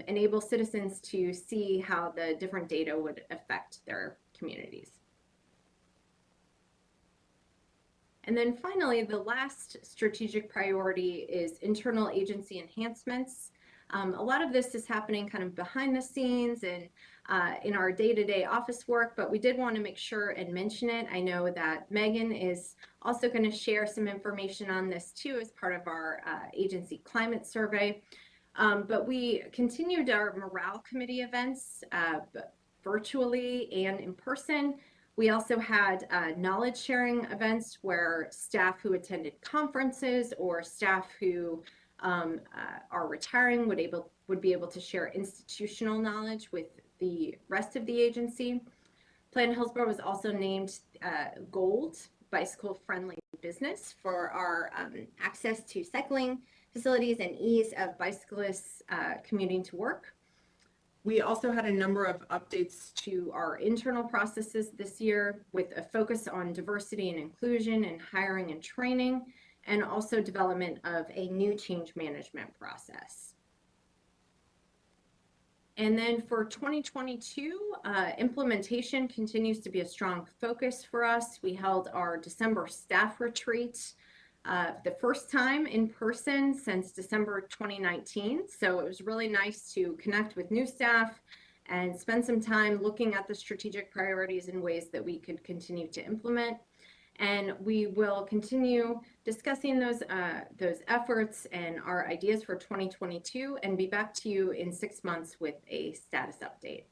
enable citizens to see how the different data would affect their communities. And then finally, the last strategic priority is internal agency enhancements. A lot of this is happening kind of behind the scenes and in our day-to-day office work, but we did want to make sure and mention it. I know that Megan is also going to share some information on this too as part of our agency climate survey. But we continued our morale committee events virtually and in person. We also had knowledge sharing events where staff who attended conferences or staff who are retiring would be able to share institutional knowledge with the rest of the agency. Plan Hillsborough was also named Gold Bicycle Friendly Business for our access to cycling facilities and ease of bicyclists commuting to work. We also had a number of updates to our internal processes this year with a focus on diversity and inclusion and hiring and training, and also development of a new change management process. And then for 2022, implementation continues to be a strong focus for us. We held our December staff retreat, the first time in person since December 2019. So it was really nice to connect with new staff and spend some time looking at the strategic priorities and ways that we could continue to implement. And we will continue discussing those efforts and our ideas for 2022 and be back to you in 6 months with a status update.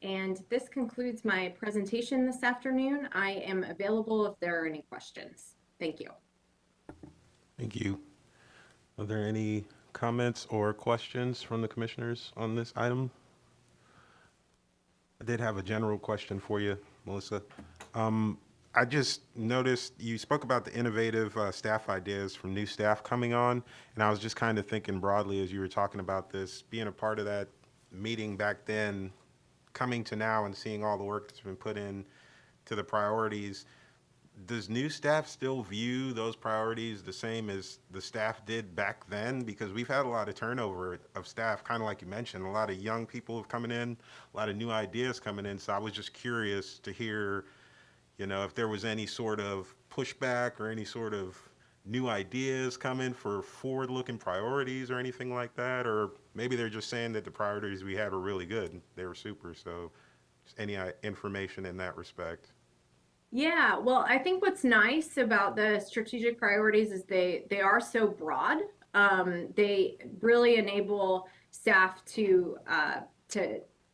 And this concludes my presentation this afternoon. I am available if there are any questions. Thank you. Thank you. Are there any comments or questions from the commissioners on this item? I did have a general question for you, Melissa. I just noticed you spoke about the innovative staff ideas from new staff coming on, and I was just kind of thinking broadly as you were talking about this, being a part of that meeting back then, coming to now and seeing all the work that's been put in to the priorities. Does new staff still view those priorities the same as the staff did back then? Because we've had a lot of turnover of staff, kind of like you mentioned, a lot of young people have coming in, a lot of new ideas coming in. So I was just curious to hear, you know, if there was any sort of pushback or any sort of new ideas coming for forward-looking priorities or anything like that, or maybe they're just saying that the priorities we had were really good. They were super. So just any information in that respect. Yeah, well, I think what's nice about the strategic priorities is they are so broad. They really enable staff to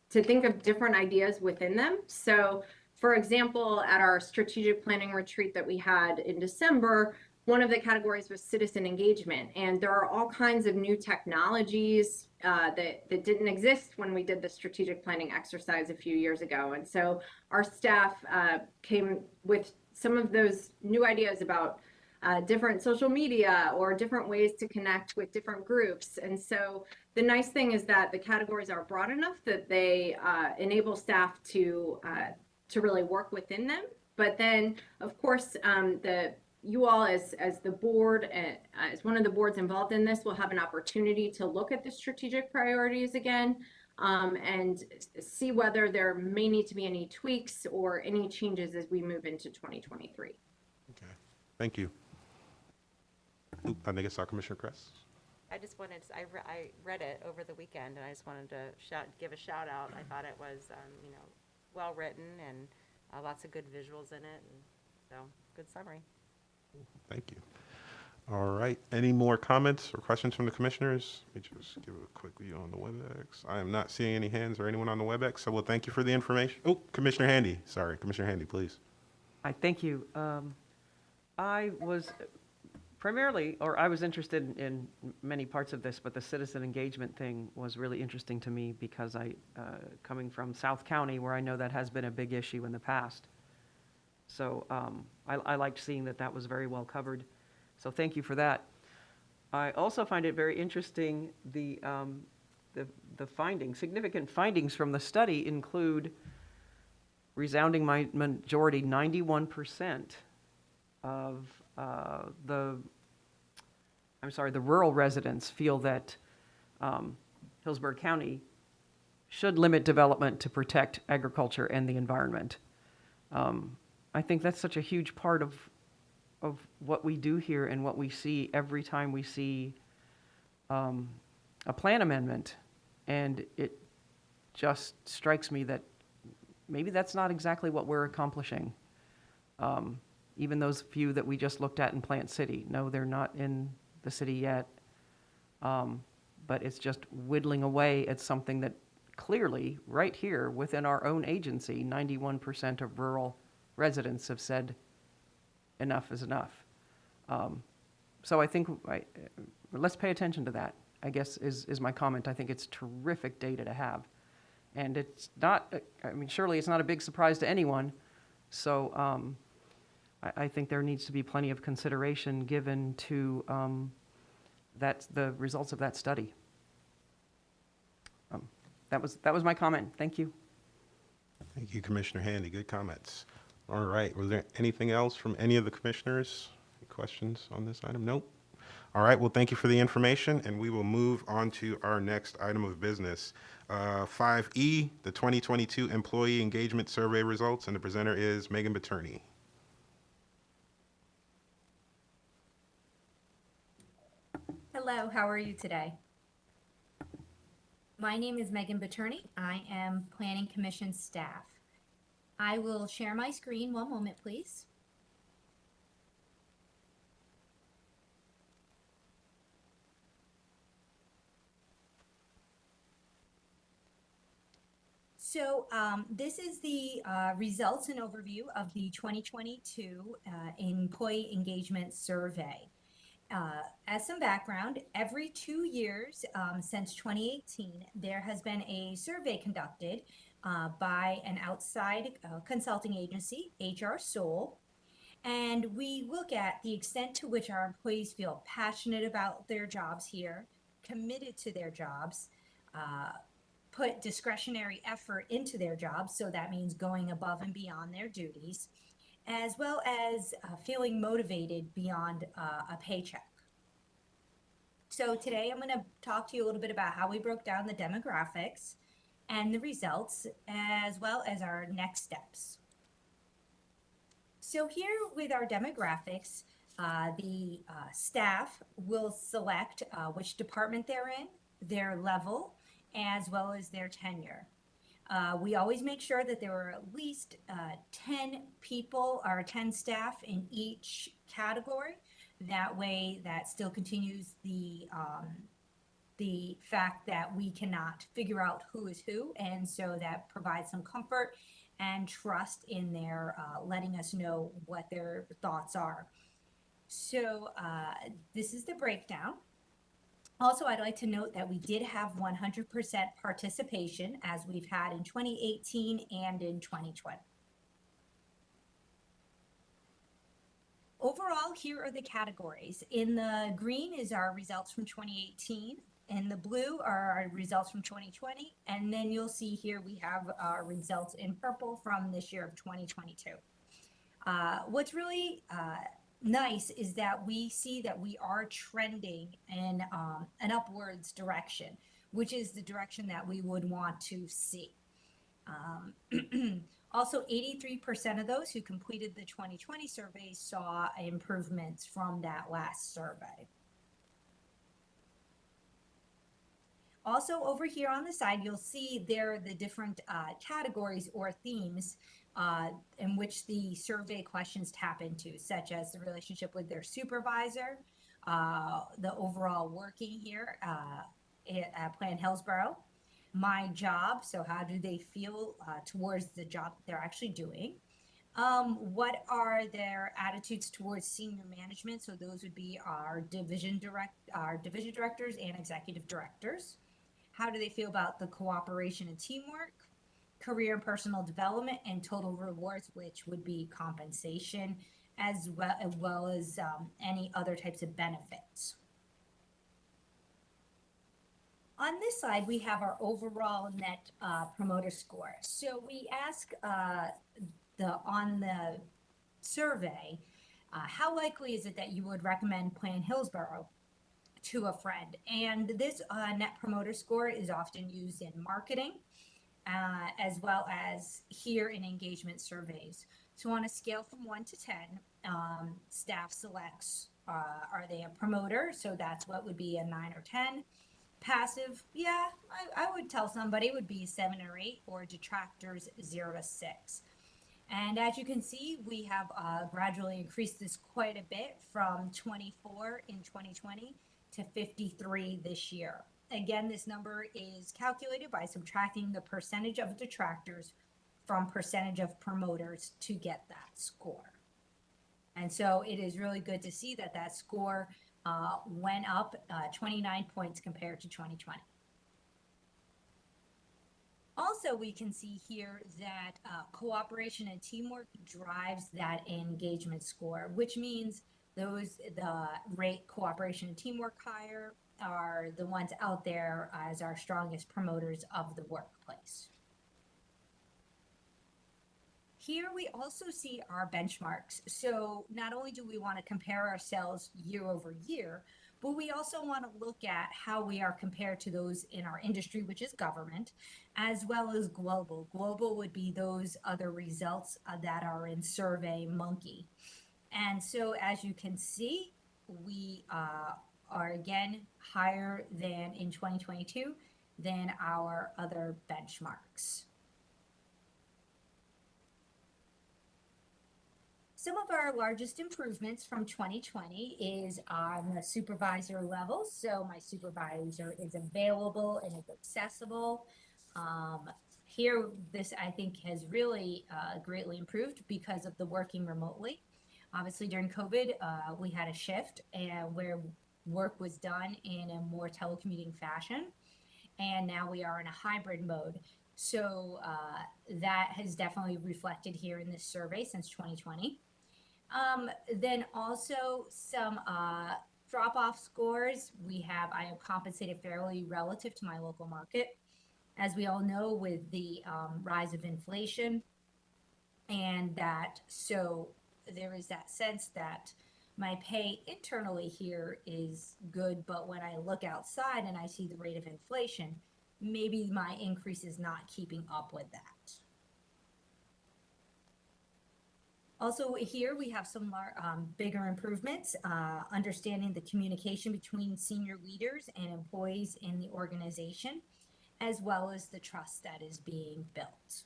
think of different ideas within them. So, for example, at our strategic planning retreat that we had in December, one of the categories was citizen engagement, and there are all kinds of new technologies that didn't exist when we did the strategic planning exercise a few years ago. And so our staff came with some of those new ideas about different social media or different ways to connect with different groups. And so the nice thing is that the categories are broad enough that they enable staff to really work within them. But then, of course, you all as the board, as one of the boards involved in this, will have an opportunity to look at the strategic priorities again and see whether there may need to be any tweaks or any changes as we move into 2023. Okay, thank you. I think it's our Commissioner Kress. I just wanted to, I read it over the weekend, and I just wanted to give a shout out. I thought it was, well written and lots of good visuals in it. And So, good summary. Thank you. All right. Any more comments or questions from the commissioners? Let me just give a quick view on the WebEx. I am not seeing any hands or anyone on the WebEx, so we'll thank you for the information. Oh, Commissioner Handy. Sorry, Commissioner Handy, please. I thank you. I was primarily, or I was interested in many parts of this, but the citizen engagement thing was really interesting to me because coming from South County, where I know that has been a big issue in the past. So I liked seeing that was very well covered. So thank you for that. I also find it very interesting, the findings, significant findings from the study include resounding majority, 91% of the rural residents feel that Hillsborough County should limit development to protect agriculture and the environment. I think that's such a huge part of what we do here and what we see every time we see a plan amendment. And it just strikes me that maybe that's not exactly what we're accomplishing. Even those few that we just looked at in Plant City. No, they're not in the city yet. But it's just whittling away at something that clearly, right here within our own agency, 91% of rural residents have said enough is enough. So I think let's pay attention to that, I guess, is my comment. I think it's terrific data to have. And it's not, I mean, surely it's not a big surprise to anyone. So I think there needs to be plenty of consideration given to the results of that study. That was my comment. Thank you. Thank you, Commissioner Handy. Good comments. All right. Was there anything else from any of the commissioners? Any questions on this item? Nope. All right. Well, thank you for the information, and we will move on to our next item of business. 5E, the 2022 Employee Engagement Survey results, and the presenter is Megan Boturney. Hello, how are you today? My name is Megan Boturney. I am Planning Commission staff. I will share my screen. One moment, please. So this is the results and overview of the 2022 Employee Engagement Survey. As some background, every 2 years since 2018, there has been a survey conducted by an outside consulting agency, HR Soul, and we look at the extent to which our employees feel passionate about their jobs here, committed to their jobs, put discretionary effort into their jobs, so that means going above and beyond their duties, as well as feeling motivated beyond a paycheck. So today I'm going to talk to you a little bit about how we broke down the demographics and the results, as well as our next steps. So here with our demographics, the staff will select which department they're in, their level, as well as their tenure. We always make sure that there are at least 10 people or 10 staff in each category. That way, that still continues the fact that we cannot figure out who is who, and so that provides some comfort and trust in their letting us know what their thoughts are. So this is the breakdown. Also, I'd like to note that we did have 100% participation, as we've had in 2018 and in 2020. Overall, here are the categories. In the green is our results from 2018. In the blue are our results from 2020. And then you'll see here we have our results in purple from this year of 2022. What's really nice is that we see that we are trending in an upwards direction, which is the direction that we would want to see. Also, 83% of those who completed the 2020 survey saw improvements from that last survey. Also, over here on the side, you'll see there are the different categories or themes in which the survey questions tap into, such as the relationship with their supervisor, the overall working here at Plan Hillsborough, my job, so how do they feel towards the job that they're actually doing? What are their attitudes towards senior management? So those would be our division directors and executive directors. How do they feel about the cooperation and teamwork, career and personal development, and total rewards, which would be compensation, as well as any other types of benefits. On this side, we have our overall net promoter score. So we ask on the survey, how likely is it that you would recommend Plan Hillsborough to a friend? And this net promoter score is often used in marketing, as well as here in engagement surveys. So on a scale from 1 to 10, staff selects, are they a promoter? So that's what would be a 9 or 10. Passive, yeah, I would tell somebody it would be 7 or 8, or detractors 0 to 6. And as you can see, we have gradually increased this quite a bit from 24 in 2020 to 53 this year. Again, this number is calculated by subtracting the percentage of detractors from percentage of promoters to get that score. And so it is really good to see that that score went up 29 points compared to 2020. Also, we can see here that cooperation and teamwork drives that engagement score, which means the rate cooperation and teamwork higher are the ones out there as our strongest promoters of the workplace. Here we also see our benchmarks. So not only do we want to compare ourselves year over year, but we also want to look at how we are compared to those in our industry, which is government, as well as global. Global would be those other results that are in SurveyMonkey. And so as you can see, we are again higher than in 2022 than our other benchmarks. Some of our largest improvements from 2020 is on the supervisor level. So my supervisor is available and is accessible. Here, this I think has really greatly improved because of the working remotely. Obviously during COVID, we had a shift where work was done in a more telecommuting fashion. And now we are in a hybrid mode. So that has definitely reflected here in this survey since 2020. Then also some drop-off scores. I am compensated fairly relative to my local market. As we all know, with the rise of inflation, and that, so there is that sense that my pay internally here is good, but when I look outside and I see the rate of inflation, maybe my increase is not keeping up with that. Also here we have some bigger improvements, understanding the communication between senior leaders and employees in the organization, as well as the trust that is being built.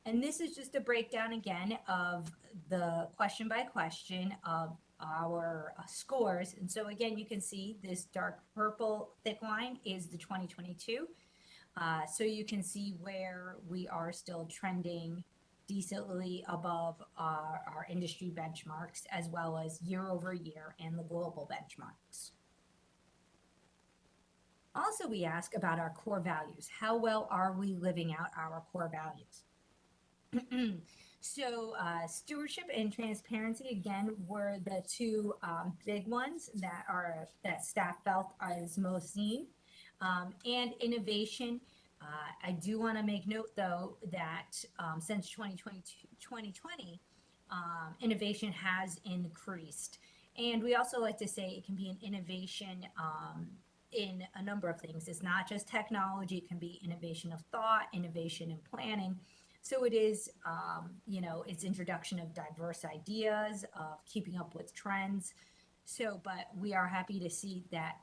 And this is just a breakdown again of the question by question of our scores. And so again, you can see this dark purple thick line is the 2022. So you can see where we are still trending decently above our industry benchmarks, as well as year over year and the global benchmarks. Also, we ask about our core values. How well are we living out our core values? So stewardship and transparency, again, were the two big ones that staff felt is most seen. And innovation. I do want to make note, though, that since 2020, innovation has increased. And we also like to say it can be an innovation in a number of things. It's not just technology. It can be innovation of thought, innovation in planning. So it is, it's introduction of diverse ideas, of keeping up with trends. So, but we are happy to see that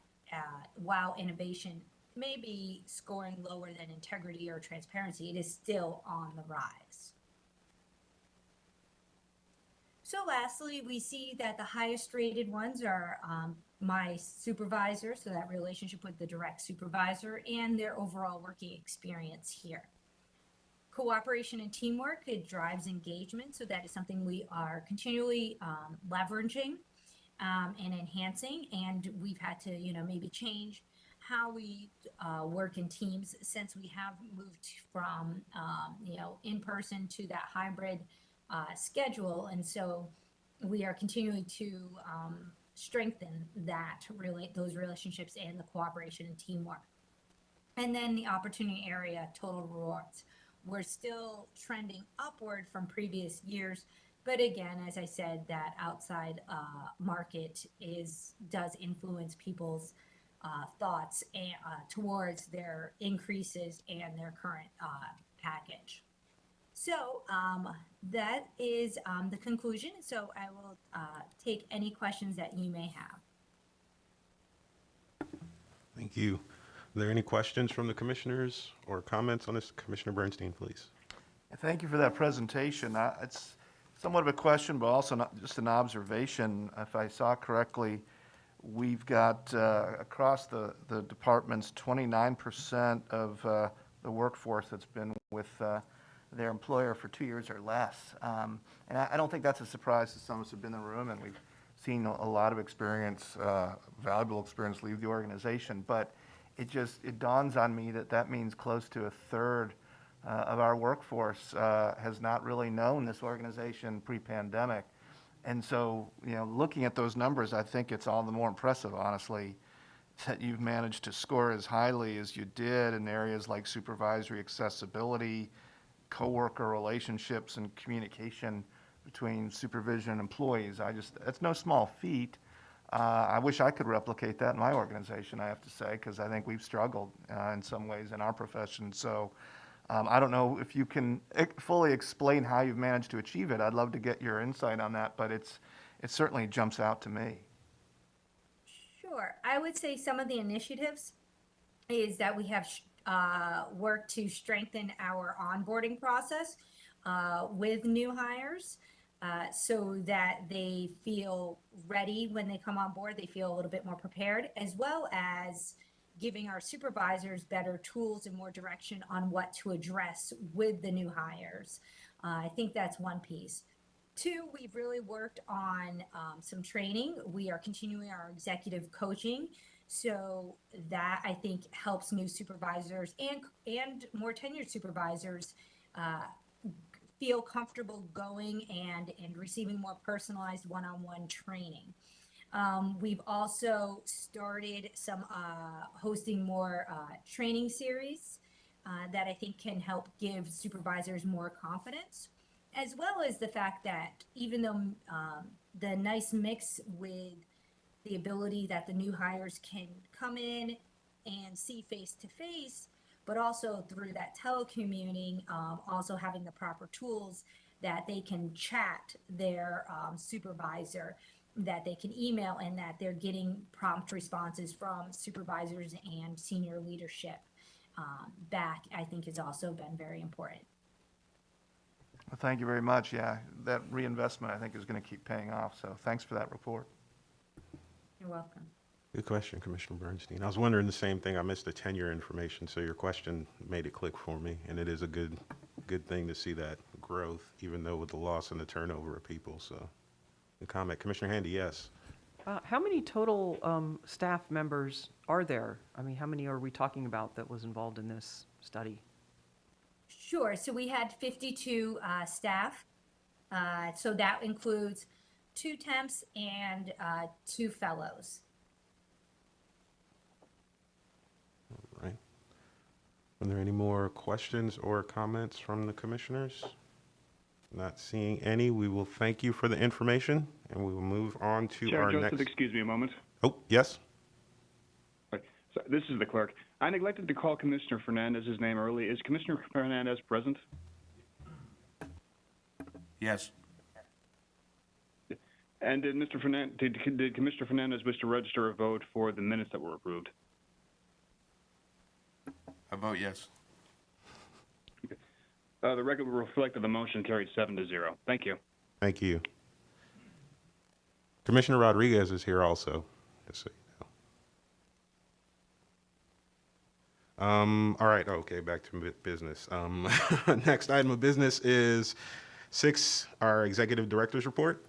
while innovation may be scoring lower than integrity or transparency, it is still on the rise. So lastly, we see that the highest rated ones are my supervisor, so that relationship with the direct supervisor, and their overall working experience here. Cooperation and teamwork, it drives engagement, so that is something we are continually leveraging and enhancing, and we've had to, maybe change how we work in teams since we have moved from, in person to that hybrid schedule, and so we are continuing to strengthen those relationships and the cooperation and teamwork. And then the opportunity area, total rewards. We're still trending upward from previous years, but again, as I said, that outside market does influence people's thoughts towards their increases and their current package. So that is the conclusion. So I will take any questions that you may have. Thank you. Are there any questions from the commissioners or comments on this? Commissioner Bernstein, please. Thank you for that presentation. It's somewhat of a question, but also not just an observation. If I saw correctly, we've got across the departments 29% of the workforce that's been with their employer for 2 years or less. And I don't think that's a surprise to some of us who've been in the room, and we've seen a lot of experience, valuable experience leave the organization. But it dawns on me that means close to a third of our workforce has not really known this organization pre-pandemic. And so, looking at those numbers, I think it's all the more impressive, honestly, that you've managed to score as highly as you did in areas like supervisory accessibility, coworker relationships, and communication between supervision and employees. It's no small feat. I wish I could replicate that in my organization, I have to say, because I think we've struggled in some ways in our profession. So I don't know if you can fully explain how you've managed to achieve it. I'd love to get your insight on that, but it certainly jumps out to me. Sure. I would say some of the initiatives is that we have worked to strengthen our onboarding process with new hires. So that they feel ready when they come on board, they feel a little bit more prepared, as well as giving our supervisors better tools and more direction on what to address with the new hires. I think that's one piece. Two, we've really worked on some training. We are continuing our executive coaching, so that I think helps new supervisors and more tenured supervisors feel comfortable going and receiving more personalized one-on-one training. We've also started some hosting more training series that I think can help give supervisors more confidence, as well as the fact that even though the nice mix with the ability that the new hires can come in and see face-to-face, but also through that telecommuting, also having the proper tools that they can chat their supervisor, that they can email, and that they're getting prompt responses from supervisors and senior leadership back, I think has also been very important. Well, thank you very much. Yeah, that reinvestment I think is going to keep paying off. So thanks for that report. You're welcome. Good question, Commissioner Bernstein. I was wondering the same thing. I missed the tenure information, so your question made it click for me, and it is a good thing to see that growth, even though with the loss and the turnover of people. So, the comment, Commissioner Handy, yes. How many total staff members are there? I mean, how many are we talking about that was involved in this study? Sure. So we had 52 staff. So that includes 2 temps and 2 fellows. All right. Are there any more questions or comments from the commissioners? Not seeing any. We will thank you for the information, and we will move on to Chair our Joseph, next. excuse me a moment. Oh, yes. Right. So this is the clerk. I neglected to call Commissioner Fernandez's name early. Is Commissioner Fernandez present? Yes. And did Commissioner Fernandez wish to register a vote for the minutes that were approved? I vote yes. The record will reflect that the motion carried 7-0. Thank you. Thank you. Commissioner Rodriguez is here also, just so you know. All right, okay, back to business. Next item of business is 6, our Executive Director's Report.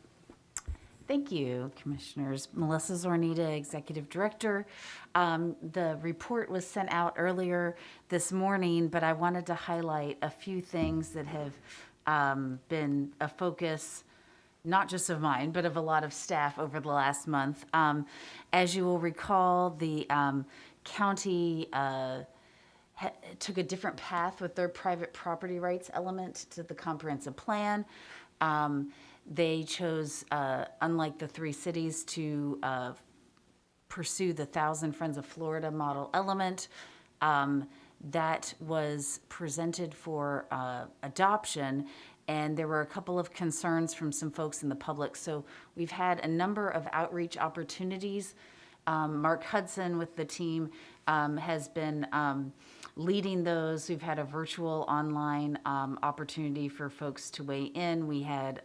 Thank you, Commissioners. Melissa Zornita, Executive Director. The report was sent out earlier this morning, but I wanted to highlight a few things that have been a focus, not just of mine, but of a lot of staff over the last month. As you will recall, the county took a different path with their private property rights element to the comprehensive plan. They chose, unlike the 3 cities, to pursue the 1,000 Friends of Florida model element. That was presented for adoption, and there were a couple of concerns from some folks in the public. So we've had a number of outreach opportunities. Mark Hudson with the team has been leading those. We've had a virtual online opportunity for folks to weigh in. We had,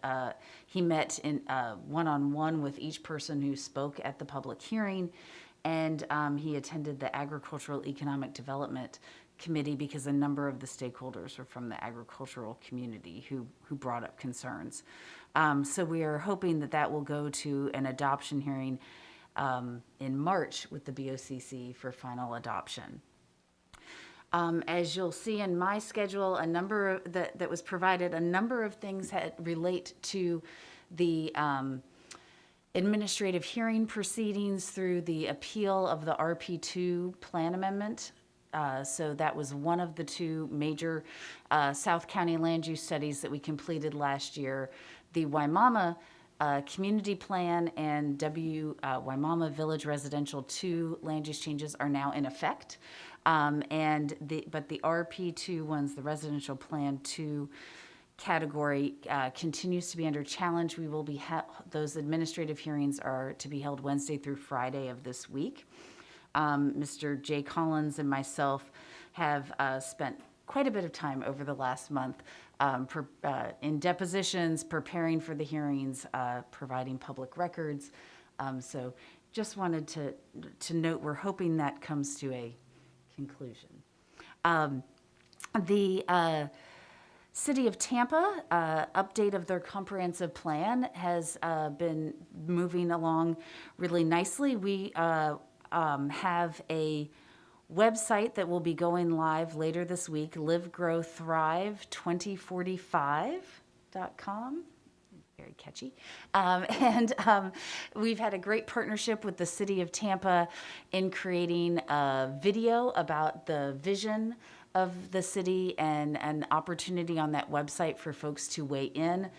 he met in one-on-one with each person who spoke at the public hearing, and he attended the Agricultural Economic Development Committee because a number of the stakeholders were from the agricultural community who brought up concerns. So we are hoping that that will go to an adoption hearing in March with the BOCC for final adoption. As you'll see in my schedule, a number that was provided, a number of things relate to the administrative hearing proceedings through the appeal of the RP2 plan amendment. So that was one of the 2 major South County land use studies that we completed last year. The Waimama community plan and Waimama Village Residential 2 land use changes are now in effect. But the RP2 ones, the residential plan 2 category, continues to be under challenge. We will be, those administrative hearings are to be held Wednesday through Friday of this week. Mr. Jay Collins and myself have spent quite a bit of time over the last month in depositions, preparing for the hearings, providing public records. So just wanted to note we're hoping that comes to a conclusion. The City of Tampa update of their comprehensive plan has been moving along really nicely. We have a website that will be going live later this week, livegrowthrive2045.com. Very catchy. We've had a great partnership with the City of Tampa in creating a video about the vision of the city and an opportunity on that website for folks to weigh in.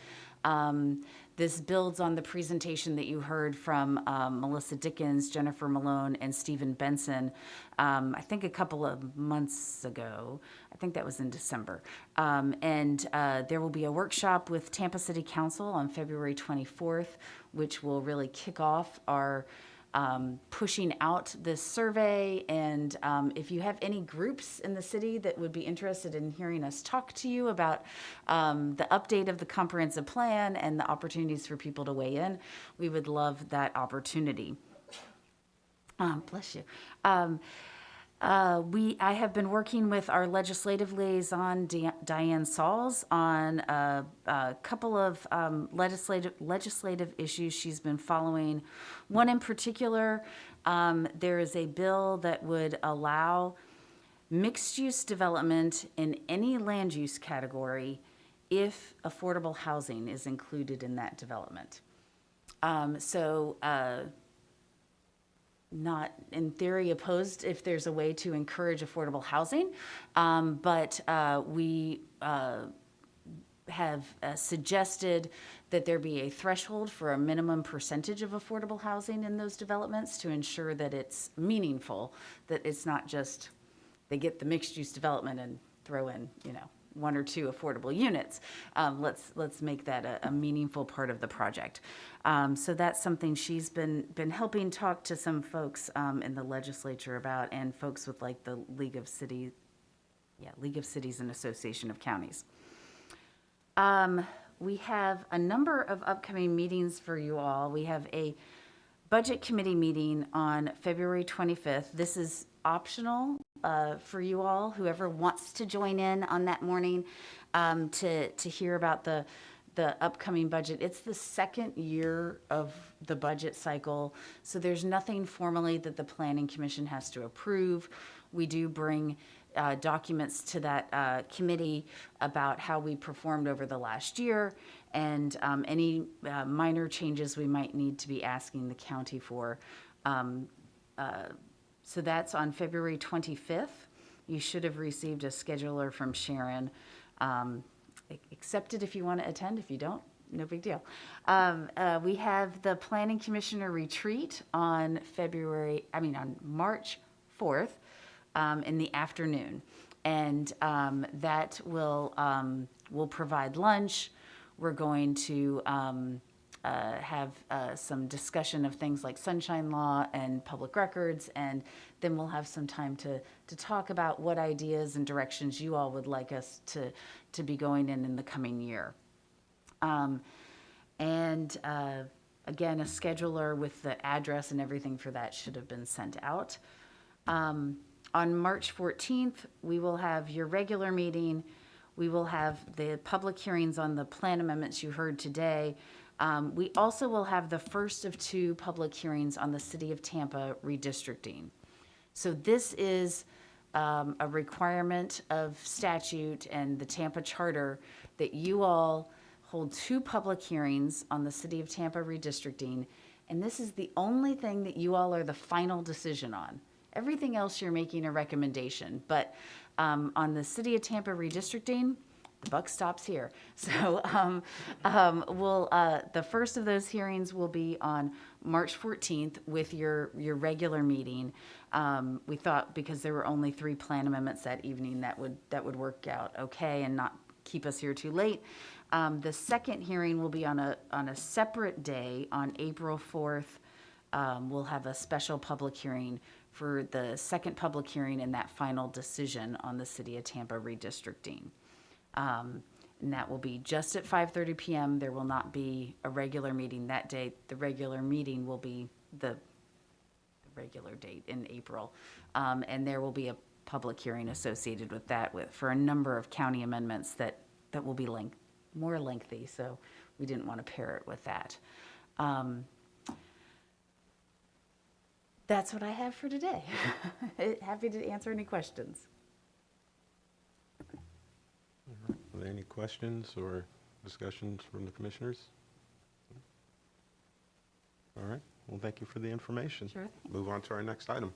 This builds on the presentation that you heard from Melissa Dickens, Jennifer Malone, and Stephen Benson, I think a couple of months ago. I think that was in December. There will be a workshop with Tampa City Council on February 24th, which will really kick off our pushing out this survey. And if you have any groups in the city that would be interested in hearing us talk to you about the update of the comprehensive plan and the opportunities for people to weigh in, we would love that opportunity. Bless you. I have been working with our legislative liaison, Diane Sauls, on a couple of legislative issues she's been following. One in particular, there is a bill that would allow mixed-use development in any land use category if affordable housing is included in that development. Not in theory opposed if there's a way to encourage affordable housing, but we have suggested that there be a threshold for a minimum percentage of affordable housing in those developments to ensure that it's meaningful, that it's not just they get the mixed use development and throw in, 1 or 2 affordable units. Let's make that a meaningful part of the project. So that's something she's been helping talk to some folks in the legislature about, and folks with like the League of Cities League of Cities and Association of Counties. We have a number of upcoming meetings for you all. We have a Budget Committee meeting on February 25th. This is optional for you all, whoever wants to join in on that morning to hear about the upcoming budget. It's the second year of the budget cycle, so there's nothing formally that the Planning Commission has to approve. We do bring documents to that committee about how we performed over the last year and any minor changes we might need to be asking the county for. So that's on February 25th. You should have received a scheduler from Sharon. Accept it if you want to attend. If you don't, no big deal. We have the Planning Commissioner retreat on March 4th in the afternoon. And that will provide lunch. We're going to have some discussion of things like sunshine law and public records, and then we'll have some time to talk about what ideas and directions you all would like us to be going in the coming year. And again, a scheduler with the address and everything for that should have been sent out. On March 14th, we will have your regular meeting. We will have the public hearings on the plan amendments you heard today. We also will have the first of 2 public hearings on the City of Tampa redistricting. So this is a requirement of statute and the Tampa Charter that you all hold 2 public hearings on the City of Tampa redistricting, and this is the only thing that you all are the final decision on. Everything else you're making a recommendation, but on the City of Tampa redistricting, the buck stops here. So the first of those hearings will be on March 14th with your regular meeting. We thought because there were only 3 plan amendments that evening that would work out okay and not keep us here too late. The second hearing will be on a separate day on April 4th. We'll have a special public hearing for the second public hearing and that final decision on the City of Tampa redistricting. And that will be just at 5:30 p.m. There will not be a regular meeting that day. The regular meeting will be the regular date in April. And there will be a public hearing associated with that for a number of county amendments that will be more lengthy. So we didn't want to pair it with that. That's what I have for today. Happy to answer any questions. Are there any questions or discussions from the commissioners? All right. Well, thank you for the information. Sure. Move on to our next item.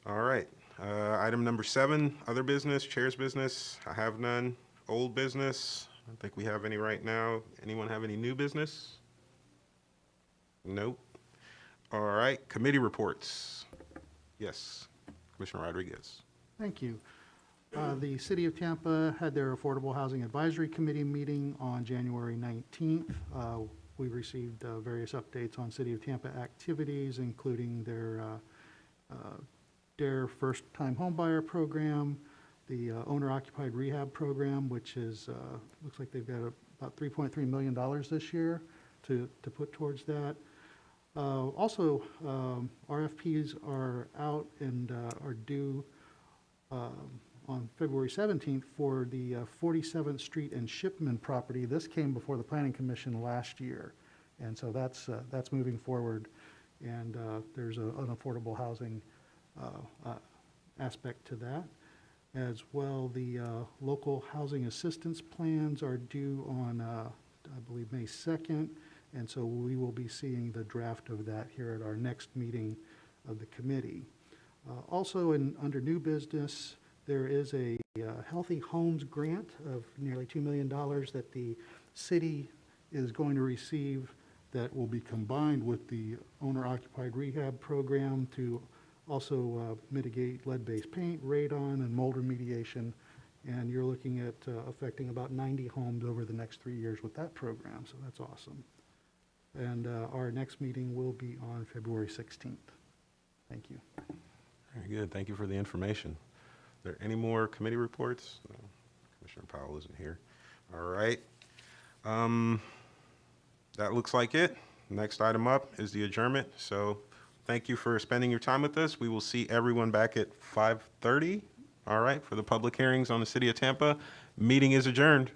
All right. Item number 7, other business, chair's business. I have none. Old business. I don't think we have any right now. Anyone have any new business? Nope. All right, committee reports. Yes, Commissioner Rodriguez. Thank you. The City of Tampa had their Affordable Housing Advisory Committee meeting on January 19th. We received various updates on City of Tampa activities, including their DARE first-time homebuyer program, the owner-occupied rehab program, which is looks like they've got about $3.3 million this year to put towards that. Also, RFPs are out and are due on February 17th for the 47th Street and Shipman property. This came before the Planning Commission last year, and so that's moving forward. And there's an affordable housing aspect to that. As well, the local housing assistance plans are due on, I believe, May 2nd. And so we will be seeing the draft of that here at our next meeting of the committee. Also, under new business, there is a Healthy Homes grant of nearly $2 million that the city is going to receive that will be combined with the owner-occupied rehab program to also mitigate lead-based paint, radon, and mold remediation. And you're looking at affecting about 90 homes over the next 3 years with that program, so that's awesome. And our next meeting will be on February 16th. Thank you. Very good. Thank you for the information. there any more committee reports? No, Commissioner Powell isn't here. All right. That looks like it. Next item up is the adjournment. So thank you for spending your time with us. We will see everyone back at 5:30. All right, for the public hearings on the City of Tampa. Meeting is adjourned.